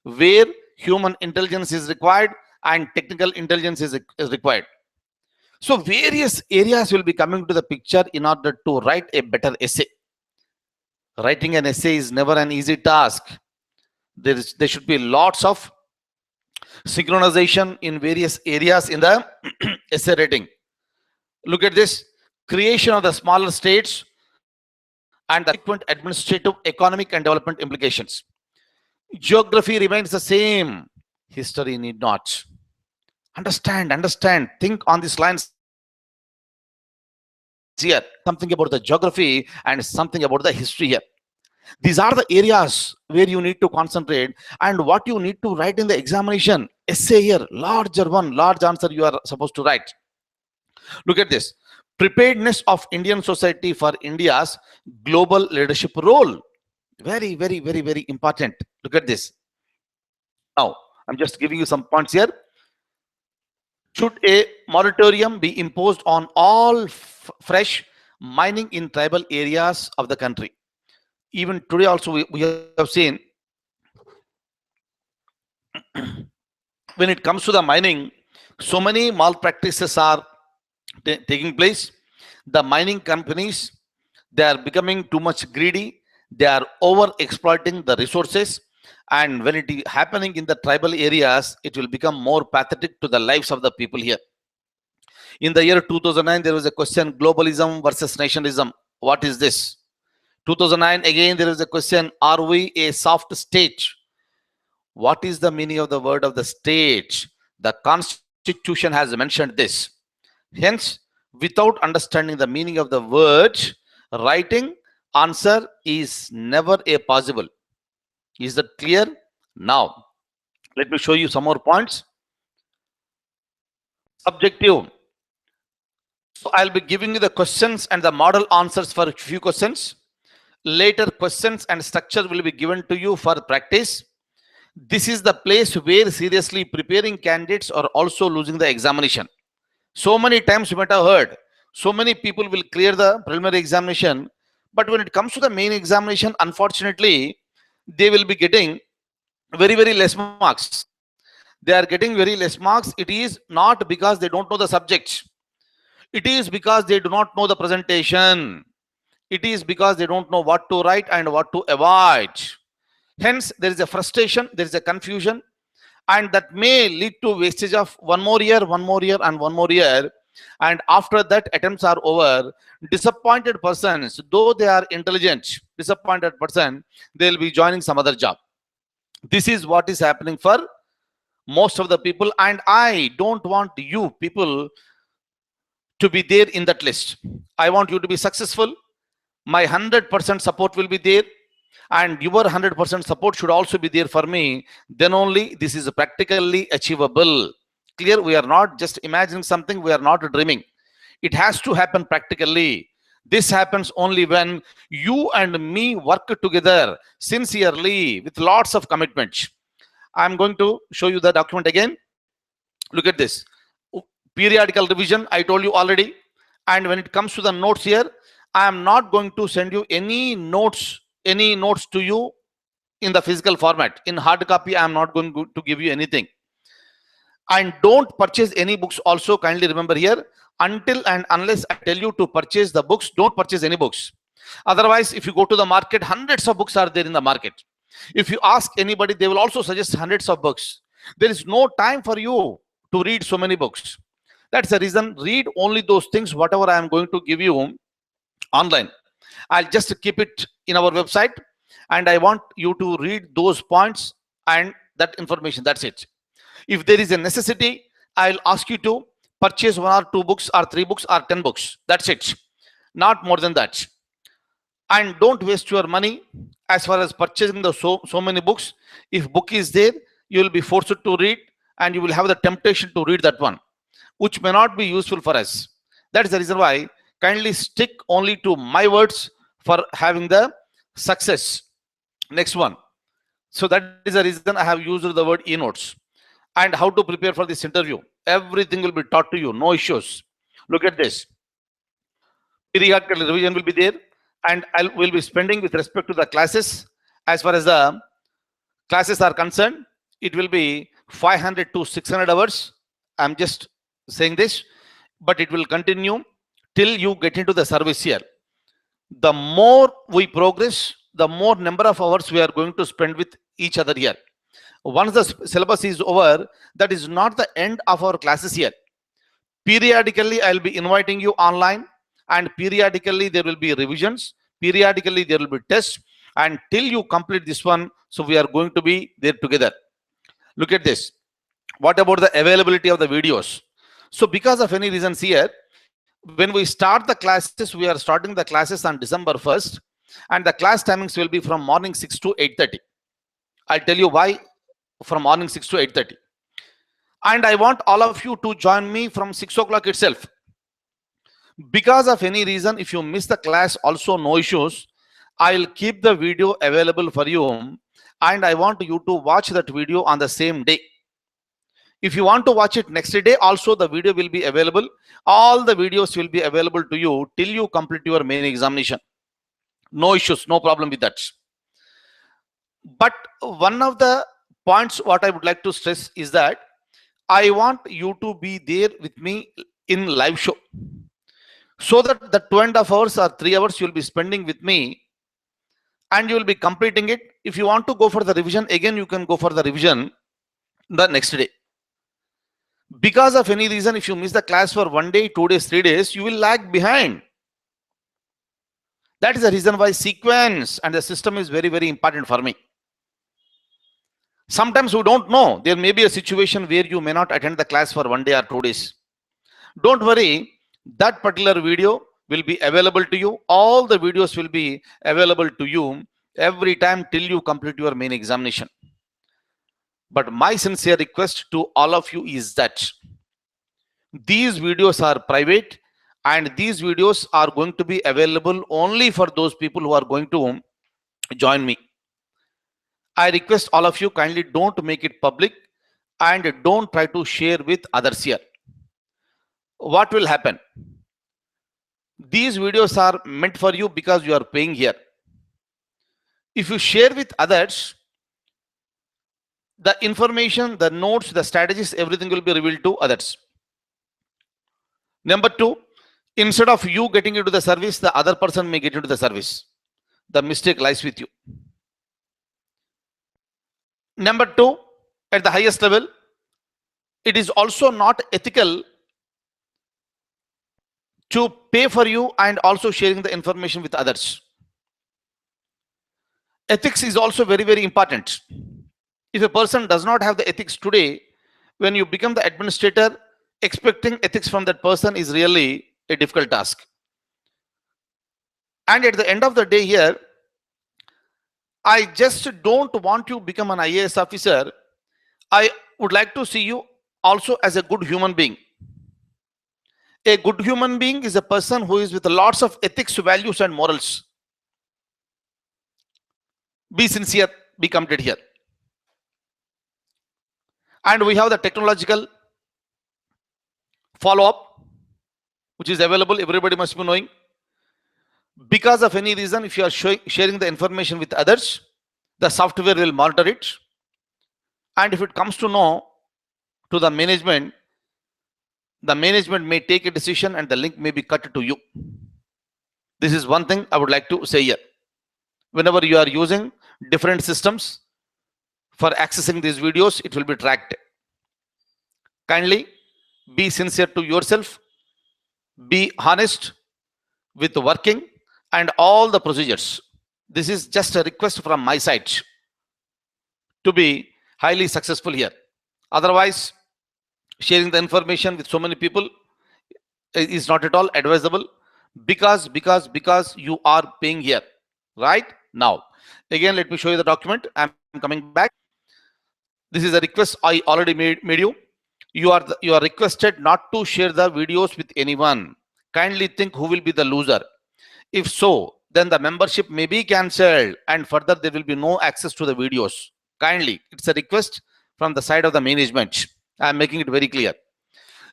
where human intelligence is required and technical intelligence is required. So various areas will be coming to the picture in order to write a better essay. Writing an essay is never an easy task. There should be lots of synchronization in various areas in the essay writing. Look at this. Creation of the smaller states and the subsequent administrative, economic, and development implications. Geography remains the same. History need not. Understand. Think on these lines here. Something about the geography and something about the history here. These are the areas where you need to concentrate and what you need to write in the examination. Essay here, larger one, large answer you are supposed to write. Look at this. Preparedness of Indian society for India's global leadership role. Very important. Look at this. Now, I'm just giving you some points here. Should a moratorium be imposed on all fresh mining in tribal areas of the country? Even today also we have seen, when it comes to the mining, so many malpractices are taking place. The mining companies, they are becoming too much greedy, they are over exploiting the resources, and when it is happening in the tribal areas, it will become more pathetic to the lives of the people here. In the year 2009, there was a question: globalism versus nationalism. What is this? 2009 again, there is a question: are we a soft state? What is the meaning of the word of the state? The constitution has mentioned this. Hence, without understanding the meaning of the word, writing answer is never a possible. Is that clear? Now, let me show you some more points. Subjective. So I'll be giving you the questions and the model answers for a few questions. Later, questions and structure will be given to you for practice. This is the place where seriously preparing candidates are also losing the examination. So many times you might have heard, so many people will clear the preliminary examination, but when it comes to the main examination, unfortunately, they will be getting very less marks. They are getting very less marks. It is not because they don't know the subject. It is because they do not know the presentation. It is because they don't know what to write and what to avoid. Hence, there is a frustration, there is a confusion, and that may lead to wastage of one more year, and one more year. And after that, attempts are over. Disappointed persons, though they are intelligent, disappointed person, they'll be joining some other job. This is what is happening for most of the people, and I don't want you people to be there in that list. I want you to be successful. My 100% support will be there, and your 100% support should also be there for me. Then only this is practically achievable. Clear? We are not just imagining something, we are not dreaming. It has to happen practically. This happens only when you and me work together sincerely with lots of commitment. I'm going to show you the document again. Look at this. Periodical revision, I told you already. And when it comes to the notes here, I am not going to send you any notes to you in the physical format. In hard copy, I am not going to give you anything. And don't purchase any books also. Kindly remember here, until and unless I tell you to purchase the books, don't purchase any books. Otherwise, if you go to the market, hundreds of books are there in the market. If you ask anybody, they will also suggest hundreds of books. There is no time for you to read so many books. That's the reason. Read only those things, whatever I am going to give you online. I'll just keep it in our website, and I want you to read those points and that information. That's it. If there is a necessity, I'll ask you to purchase 1 or 2 books or 3 books or 10 books. That's it. Not more than that. And don't waste your money as far as purchasing the so many books. If book is there, you will be forced to read, and you will have the temptation to read that one, which may not be useful for us. That is the reason why kindly stick only to my words for having the success. Next one. So that is the reason I have used the word e-notes. And how to prepare for this interview. Everything will be taught to you, no issues. Look at this. Periodical revision will be there, and I will be spending with respect to the classes. As far as the classes are concerned, it will be 500 to 600 hours. I'm just saying this, but it will continue till you get into the service year. The more we progress, the more number of hours we are going to spend with each other here. Once the syllabus is over, that is not the end of our classes here. Periodically, I'll be inviting you online, and periodically there will be revisions. Periodically there will be tests, and till you complete this one, so we are going to be there together. Look at this. What about the availability of the videos? So because of any reasons here, when we start the classes, we are starting the classes on December 1st, and the class timings will be from morning 6 to 8:30. I'll tell you why from morning 6 to 8:30. And I want all of you to join me from 6 o'clock itself. Because of any reason, if you miss the class, also no issues. I'll keep the video available for you, and I want you to watch that video on the same day. If you want to watch it next day, also the video will be available. All the videos will be available to you till you complete your main examination. No issues, no problem with that. But one of the points what I would like to stress is that I want you to be there with me in live show, so that the 2.5 hours or 3 hours you will be spending with me and you will be completing it. If you want to go for the revision again, you can go for the revision the next day. Because of any reason, if you miss the class for 1 day, 2 days, 3 days, you will lag behind. That is the reason why sequence and the system is very, very important for me. Sometimes we don't know. There may be a situation where you may not attend the class for 1 day or 2 days. Don't worry, that particular video will be available to you. All the videos will be available to you every time till you complete your main examination. But my sincere request to all of you is that these videos are private and these videos are going to be available only for those people who are going to join me. I request all of you, kindly don't make it public and don't try to share with others here. What will happen? These videos are meant for you because you are paying here. If you share with others, the information, the notes, the strategies, everything will be revealed to others. Number two, instead of you getting into the service, the other person may get into the service. The mistake lies with you. Number two, at the highest level, it is also not ethical to pay for you and also sharing the information with others. Ethics is also very, very important. If a person does not have the ethics today, when you become the administrator, expecting ethics from that person is really a difficult task. And at the end of the day here, I just don't want you to become an IAS officer. I would like to see you also as a good human being. A good human being is a person who is with lots of ethics, values, and morals. Be sincere, be committed here. And we have the technological follow-up, which is available. Everybody must be knowing. Because of any reason, if you are sharing the information with others, the software will monitor it. And if it comes to know to the management may take a decision and the link may be cut to you. This is one thing I would like to say here. Whenever you are using different systems for accessing these videos, it will be tracked. Kindly be sincere to yourself, be honest with working and all the procedures. This is just a request from my side to be highly successful here. Otherwise, sharing the information with so many people is not at all advisable, because you are paying here right now. Again, let me show you the document. I'm coming back. This is a request I already made you. You are requested not to share the videos with anyone. Kindly think who will be the loser. If so, then the membership may be cancelled and further there will be no access to the videos. Kindly, it's a request from the side of the management. I am making it very clear.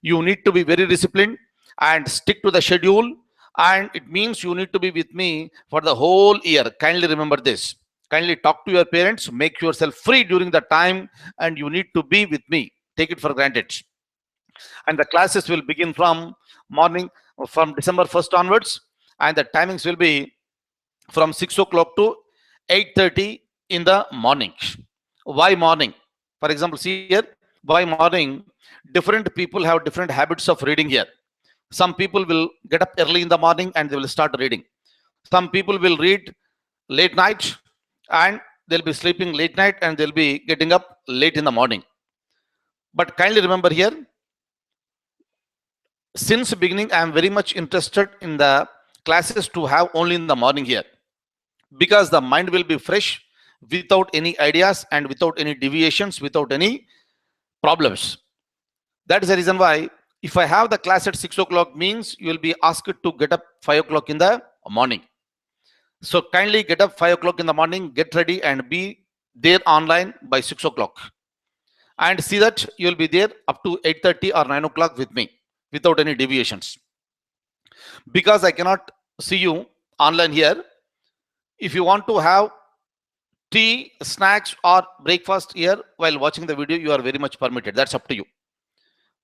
You need to be very disciplined and stick to the schedule, and it means you need to be with me for the whole year. Kindly remember this. Kindly talk to your parents, make yourself free during the time, and you need to be with me. Take it for granted. And the classes will begin from morning, from December 1st onwards, and the timings will be from 6 o'clock to 8:30 in the morning. Why morning? For example, see here, why morning? Different people have different habits of reading here. Some people will get up early in the morning and they will start reading. Some people will read late night and they'll be sleeping late night and they'll be getting up late in the morning. But kindly remember here, since beginning, I am very much interested in the classes to have only in the morning here, because the mind will be fresh without any ideas and without any deviations, without any problems. That is the reason why if I have the class at 6 o'clock means you will be asked to get up 5 o'clock in the morning. So kindly get up 5 o'clock in the morning, get ready and be there online by 6 o'clock. And see that you will be there up to 8:30 or 9 o'clock with me without any deviations. Because I cannot see you online here, If you want to have tea, snacks, or breakfast here while watching the video, you are very much permitted. That's up to you.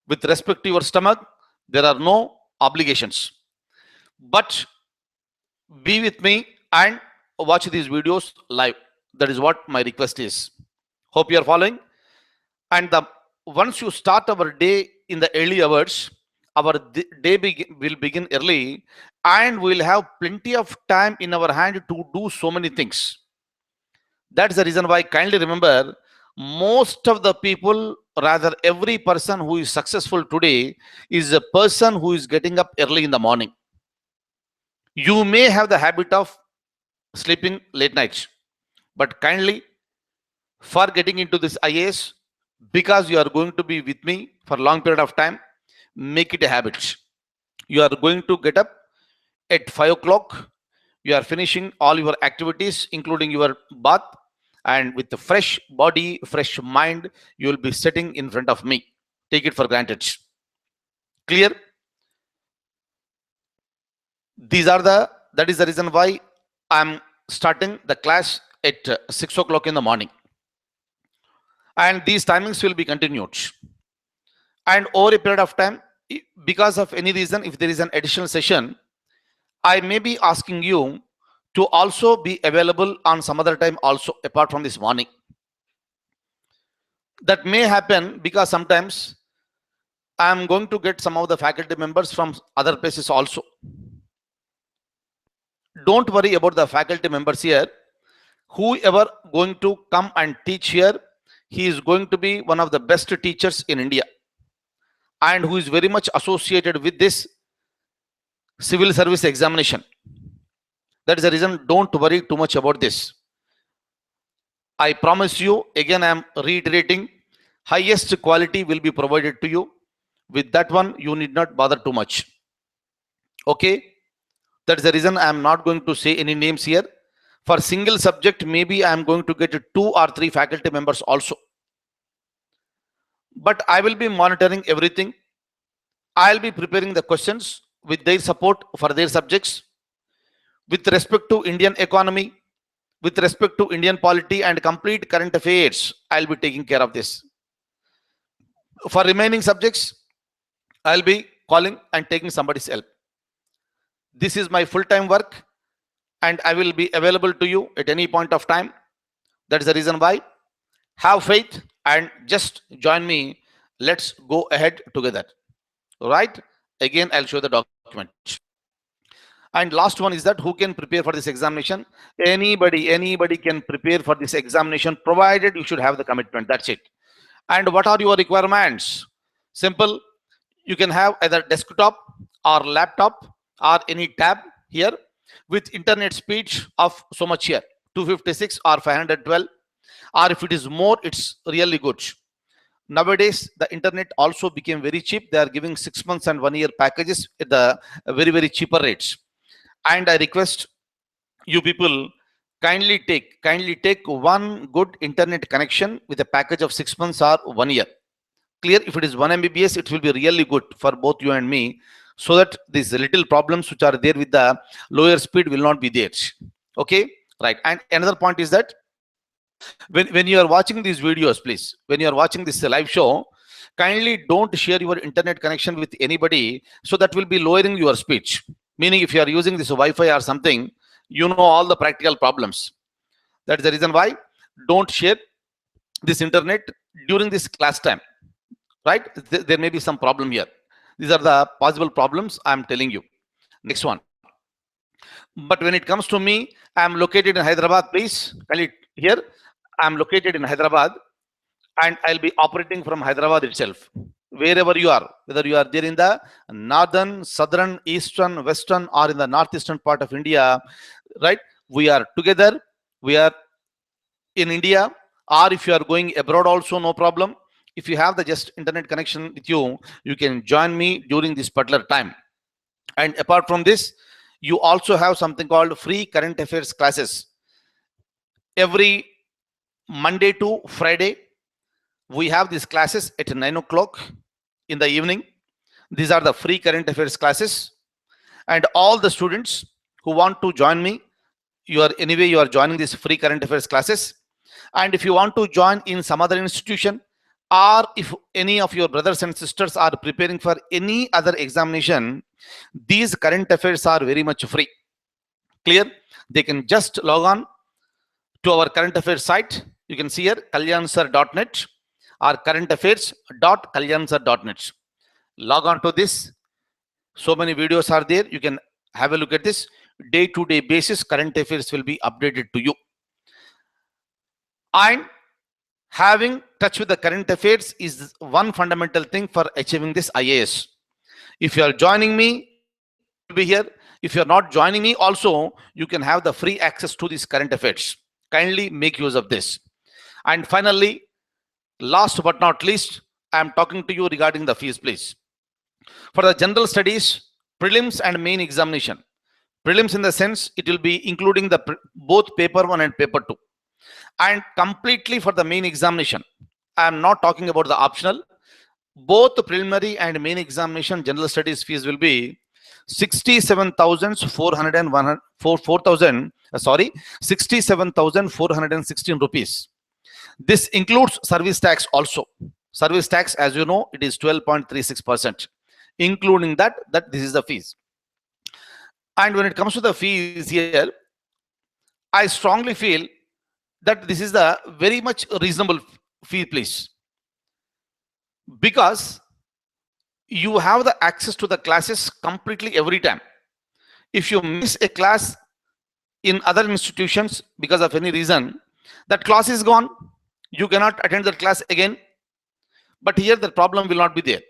With respect to your stomach, there are no obligations. But be with me and watch these videos live. That is what my request is. Hope you are following. And once you start our day in the early hours, our day will begin early, and we'll have plenty of time in our hand to do so many things. That's the reason why kindly remember, most of the people, rather every person who is successful today is a person who is getting up early in the morning. You may have the habit of sleeping late nights, but kindly, for getting into this IAS, because you are going to be with me for a long period of time, make it a habit. You are going to get up at 5 o'clock. You are finishing all your activities, including your bath, and with a fresh body, fresh mind, you will be sitting in front of me. Take it for granted. Clear? That is the reason why I'm starting the class at 6 o'clock in the morning. And these timings will be continued. And over a period of time, because of any reason, if there is an additional session, I may be asking you to also be available on some other time also, apart from this morning. That may happen because sometimes I'm going to get some of the faculty members from other places also. Don't worry about the faculty members here. Whoever going to come and teach here, he is going to be one of the best teachers in India, and who is very much associated with this civil service examination. That is the reason, don't worry too much about this. I promise you, again I am reiterating, highest quality will be provided to you. With that one, you need not bother too much. Okay? That is the reason I am not going to say any names here. For single subject, maybe I am going to get 2 or 3 faculty members also. But I will be monitoring everything. I'll be preparing the questions with their support for their subjects. With respect to Indian economy, with respect to Indian polity and complete current affairs, I'll be taking care of this. For remaining subjects, I'll be calling and taking somebody's help. This is my full-time work, and I will be available to you at any point of time. That is the reason why. Have faith and just join me. Let's go ahead together. Right? Again, I'll show the document. And last one is that who can prepare for this examination? Anybody can prepare for this examination, provided you should have the commitment. That's it. And what are your requirements? Simple. You can have either desktop or laptop or any tab here with internet speed of so much here, 256 or 512, or if it is more, it's really good. Nowadays, the internet also became very cheap. They are giving 6 months and 1 year packages at the very cheaper rates. And I request you people, kindly take one good internet connection with a package of 6 months or 1 year. Clear? If it is 1 Mbps, it will be really good for both you and me, so that these little problems which are there with the lower speed will not be there. Okay, right. And another point is that when you are watching these videos, please, when you are watching this live show, kindly don't share your internet connection with anybody, so that will be lowering your speed. Meaning, if you are using this Wi-Fi or something, you know all the practical problems. That is the reason why don't share this internet during this class time. Right? There may be some problem here. These are the possible problems I am telling you. Next one. But when it comes to me, I am located in Hyderabad, please. Here, I am located in Hyderabad, and I'll be operating from Hyderabad itself. Wherever you are, whether you are there in the northern, southern, eastern, western, or in the northeastern part of India, right? We are together. We are in India, or if you are going abroad also, no problem. If you have the just internet connection with you, you can join me during this particular time. And apart from this, you also have something called free current affairs classes. Every Monday to Friday, we have these classes at 9 o'clock in the evening. These are the free current affairs classes. And all the students who want to join me, you are joining this free current affairs classes. And if you want to join in some other institution, or if any of your brothers and sisters are preparing for any other examination, these current affairs are very much free. Clear? They can just log on to our current affairs site. You can see here kalyansar.net or currentaffairs.kalyansar.net. Log on to this. So many videos are there. You can have a look at this. Day-to-day basis, current affairs will be updated to you. And having touch with the current affairs is one fundamental thing for achieving this IAS. If you are joining me, you will be here. If you are not joining me also, you can have the free access to these current affairs. Kindly make use of this. And finally, last but not least, I am talking to you regarding the fees, please. For the general studies, prelims and main examination. Prelims in the sense, it will be including the both paper 1 and paper 2. And completely for the main examination, I am not talking about the optional. Both the preliminary and main examination general studies fees will be 67,416 rupees. This includes service tax also. Service tax, as you know, it is 12.36%. Including that this is the fees. And when it comes to the fees here, I strongly feel that this is the very much reasonable fee, please, because you have the access to the classes completely every time. If you miss a class in other institutions because of any reason, that class is gone. You cannot attend that class again. But here the problem will not be there.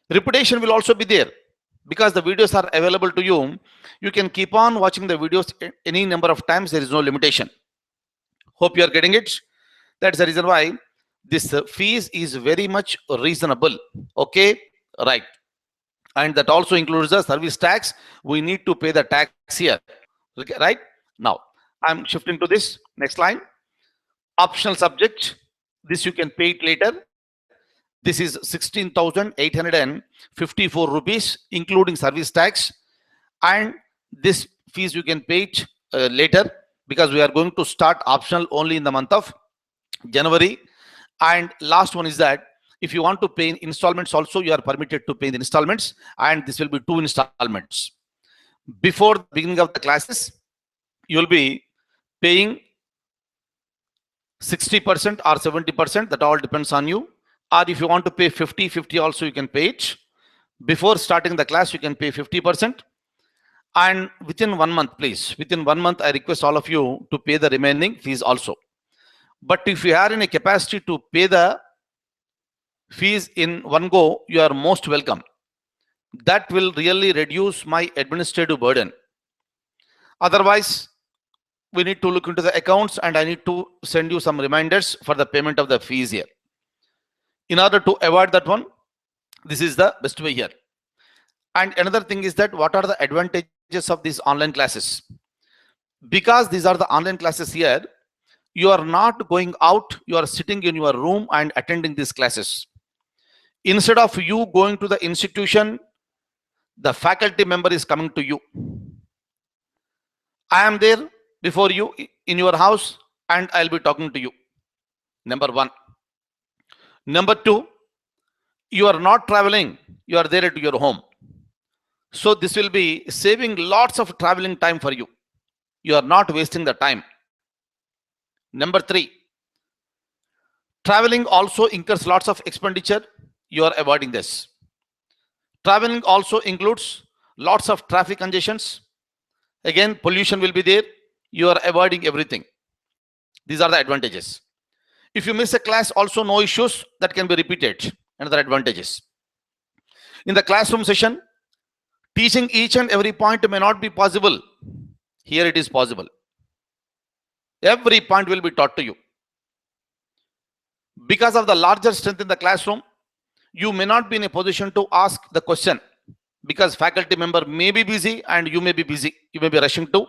Repetition will also be there because the videos are available to you. You can keep on watching the videos any number of times. There is no limitation. Hope you are getting it. That's the reason why this fees is very much reasonable. Okay, right. And that also includes the service tax. We need to pay the tax here. Okay, right? Now, I'm shifting to this. Next line. Optional subject. This you can pay it later. This is 16,854 rupees, including service tax. And this fees you can pay it later, because we are going to start optional only in the month of January. And last one is that if you want to pay in installments also, you are permitted to pay the installments, and this will be 2 installments. Before the beginning of the classes, you will be paying 60% or 70%. That all depends on you. Or if you want to pay 50 also, you can pay it. Before starting the class, you can pay 50%. And within 1 month, please, within 1 month, I request all of you to pay the remaining fees also. But if you are in a capacity to pay the fees in one go, you are most welcome. That will really reduce my administrative burden. Otherwise, we need to look into the accounts, and I need to send you some reminders for the payment of the fees here. In order to avoid that one, this is the best way here. And another thing is that what are the advantages of these online classes? Because these are the online classes here, you are not going out, you are sitting in your room and attending these classes. Instead of you going to the institution, the faculty member is coming to you. I am there before you in your house, and I'll be talking to you. Number 1. Number 2, you are not traveling, you are there at your home. So this will be saving lots of traveling time for you. You are not wasting the time. Number 3, traveling also incurs lots of expenditure. You are avoiding this. Traveling also includes lots of traffic congestions. Again, pollution will be there. You are avoiding everything. These are the advantages. If you miss a class, also no issues, that can be repeated. Another advantages. In the classroom session, teaching each and every point may not be possible. Here it is possible. Every point will be taught to you. Because of the larger strength in the classroom, you may not be in a position to ask the question, because faculty member may be busy and you may be busy. You may be rushing to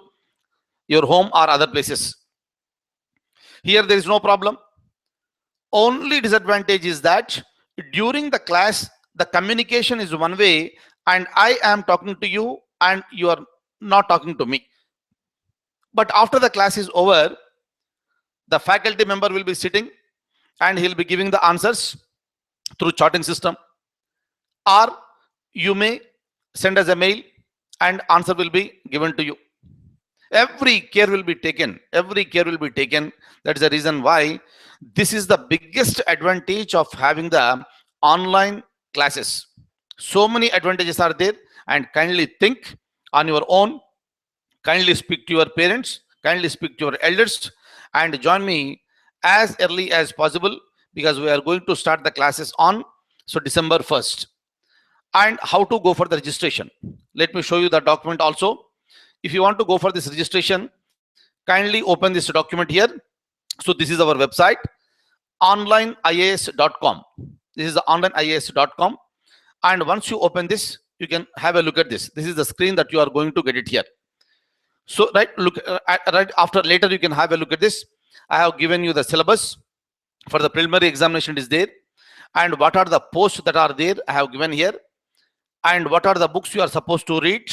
your home or other places. Here there is no problem. Only disadvantage is that during the class, the communication is one way, and I am talking to you and you are not talking to me. But after the class is over, the faculty member will be sitting and he'll be giving the answers through charting system, or you may send us a mail and answer will be given to you. Every care will be taken. Every care will be taken. That's the reason why this is the biggest advantage of having the online classes. So many advantages are there, and kindly think on your own. Kindly speak to your parents, kindly speak to your elders, and join me as early as possible, because we are going to start the classes on December 1st. And how to go for the registration, let me show you the document also. If you want to go for this registration, kindly open this document here. So this is our website, onlineias.com. This is the onlineias.com, and once you open this, you can have a look at this. This is the screen that you are going to get it here. So right after, later you can have a look at this. I have given you the syllabus for the preliminary examination is there, and what are the posts that are there I have given here, and what are the books you are supposed to read.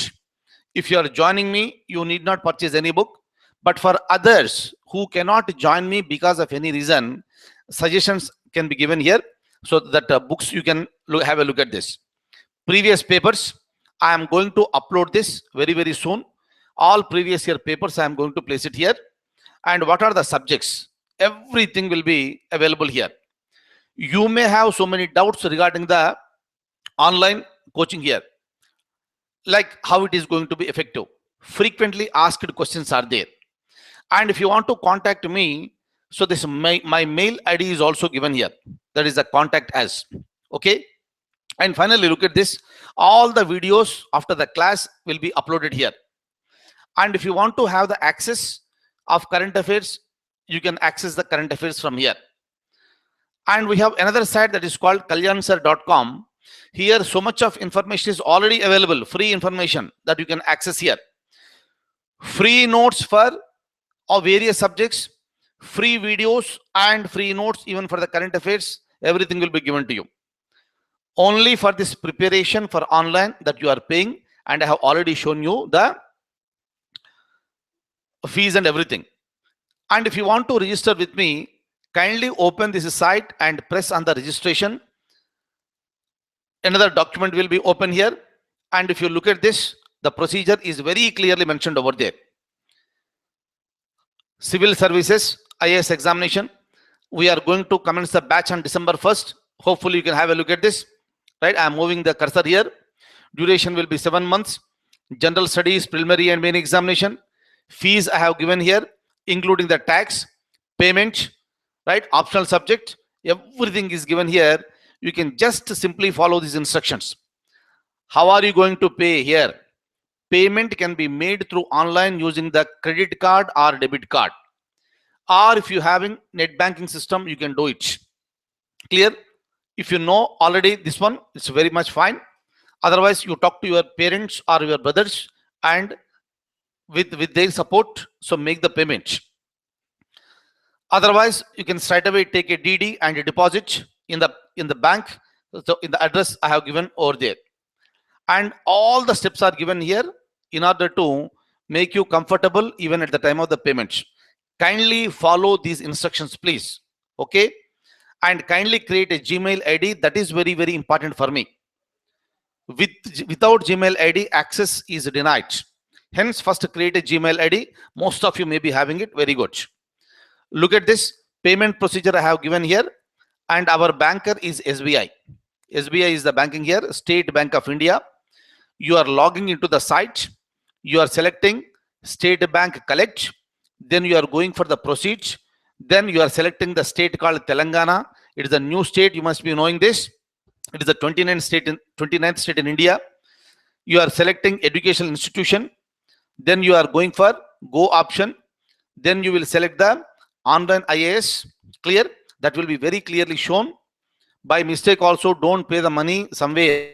If you are joining me, you need not purchase any book, but for others who cannot join me because of any reason, suggestions can be given here, so that books you can have a look at this. Previous papers, I am going to upload this very soon. All previous year papers I am going to place it here, and what are the subjects, everything will be available here. You may have so many doubts regarding the online coaching here, like how it is going to be effective. Frequently asked questions are there, and if you want to contact me, so this my mail ID is also given here, that is the contact as. Okay, and finally look at this, all the videos after the class will be uploaded here. And if you want to have the access of current affairs, you can access the current affairs from here. And we have another site that is called kalyansir.com. Here so much of information is already available, free information that you can access here. Free notes for various subjects, free videos and free notes even for the current affairs, everything will be given to you. Only for this preparation for online that you are paying, and I have already shown you the fees and everything. And if you want to register with me, kindly open this site and press on the registration. Another document will be open here, and if you look at this, the procedure is very clearly mentioned over there. Civil services IAS examination, we are going to commence the batch on December 1st. Hopefully you can have a look at this. Right, I am moving the cursor here. Duration will be 7 months. General studies, preliminary and main examination. Fees I have given here, including the tax, payment, right, optional subject, everything is given here. You can just simply follow these instructions. How are you going to pay here? Payment can be made through online using the credit card or debit card, or if you having net banking system, you can do it. Clear? If you know already this one, it's very much fine. Otherwise, you talk to your parents or your brothers, and with their support, so make the payment. Otherwise, you can straight away take a DD and a deposit in the bank. So in the address I have given over there, and all the steps are given here in order to make you comfortable even at the time of the payment. Kindly follow these instructions, please. Okay, and kindly create a Gmail ID. That is very important for me. Without Gmail ID, access is denied. Hence, first create a Gmail ID. Most of you may be having it. Very good. Look at this payment procedure I have given here, and our banker is SBI. SBI is the banking here, State Bank of India. You are logging into the site. You are selecting State Bank Collect. Then you are going for the proceed. Then you are selecting the state called Telangana. It is a new state. You must be knowing this. It is the 29th state in India. You are selecting educational institution. Then you are going for go option. Then you will select the online IAS. Clear? That will be very clearly shown. By mistake also, don't pay the money somewhere.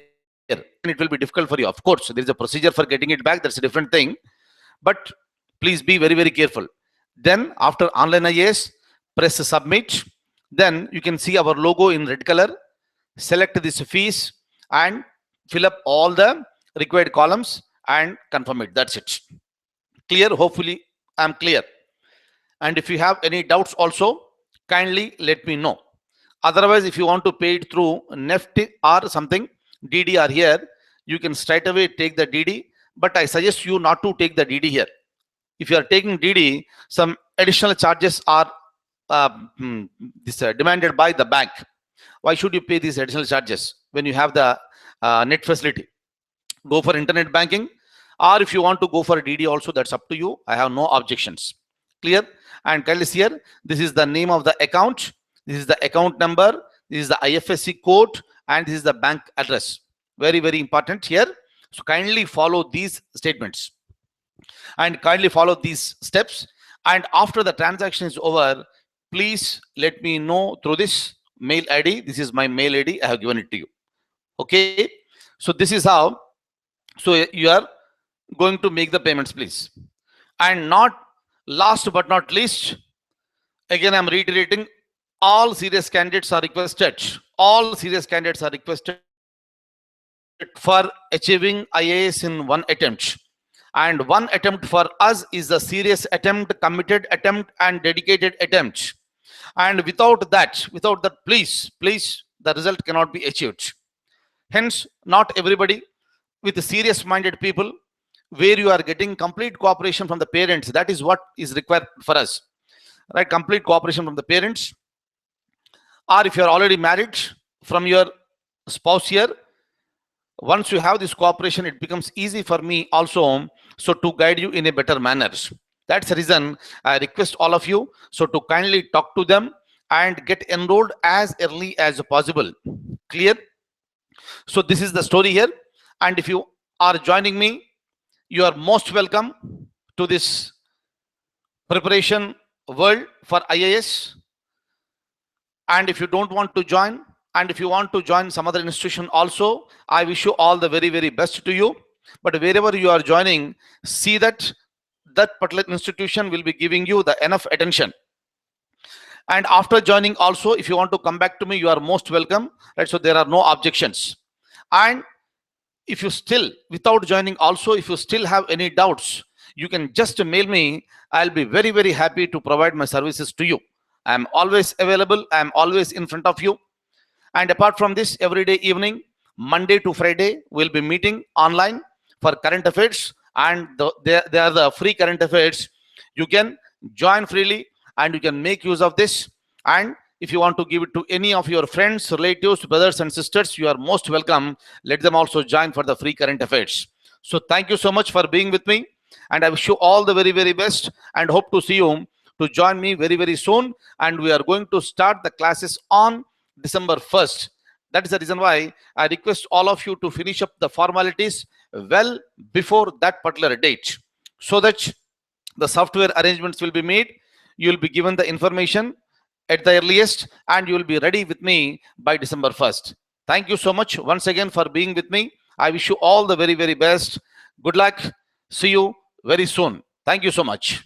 It will be difficult for you. Of course, there is a procedure for getting it back. That's a different thing. But please be very careful. Then after online IAS, press submit. Then you can see our logo in red color. Select this fees and fill up all the required columns and confirm it. That's it. Clear? Hopefully I'm clear. And if you have any doubts also, kindly let me know. Otherwise, if you want to pay it through neft or something, ddr here, you can straight away take the dd, but I suggest you not to take the dd here. If you are taking dd, some additional charges are uh, mm, demanded by the bank. Why should you pay these additional charges when you have the net facility? Go for internet banking, or if you want to go for a dd also, that's up to you. I have no objections. Clear? And kindly see here, this is the name of the account, this is the account number, this is the ifsc code, and this is the bank address. Very, very important here. So kindly follow these statements and kindly follow these steps. And after the transaction is over, please let me know through this mail id. This is my mail id, I have given it to you. Okay, so this is how. So you are going to make the payments, please. And not last but not least, again I'm reiterating, all serious candidates are requested, all serious candidates are requested for achieving IAS in one attempt. And one attempt for us is a serious attempt, committed attempt, and dedicated attempt. And without that, please, the result cannot be achieved. Hence, not everybody, with serious minded people, where you are getting complete cooperation from the parents, that is what is required for us, right? Complete cooperation from the parents. Or if you are already married, from your spouse here, once you have this cooperation, it becomes easy for me also, so to guide you in a better manner. That's the reason I request all of you, so to kindly talk to them and get enrolled as early as possible. Clear? So this is the story here. And if you are joining me, you are most welcome to this preparation world for IAS. And if you don't want to join, and if you want to join some other institution also, I wish you all the very, very best to you. But wherever you are joining, see that that particular institution will be giving you the enough attention. And after joining also, if you want to come back to me, you are most welcome, right? So there are no objections. And if you still, without joining also, if you still have any doubts, you can just mail me. I'll be very, very happy to provide my services to you. I'm always available, I'm always in front of you. And apart from this, every day evening, Monday to Friday, we'll be meeting online for current affairs. And they are the free current affairs. You can join freely and you can make use of this. And if you want to give it to any of your friends, relatives, brothers and sisters, you are most welcome. Let them also join for the free current affairs. So thank you so much for being with me. And I wish you all the very, very best, and hope to see you to join me very, very soon. And we are going to start the classes on December 1st. That is the reason why I request all of you to finish up the formalities well before that particular date, so that the software arrangements will be made. You will be given the information at the earliest, and you will be ready with me by December 1st. Thank you so much once again for being with me. I wish you all the very, very best. Good luck. See you very soon. Thank you so much.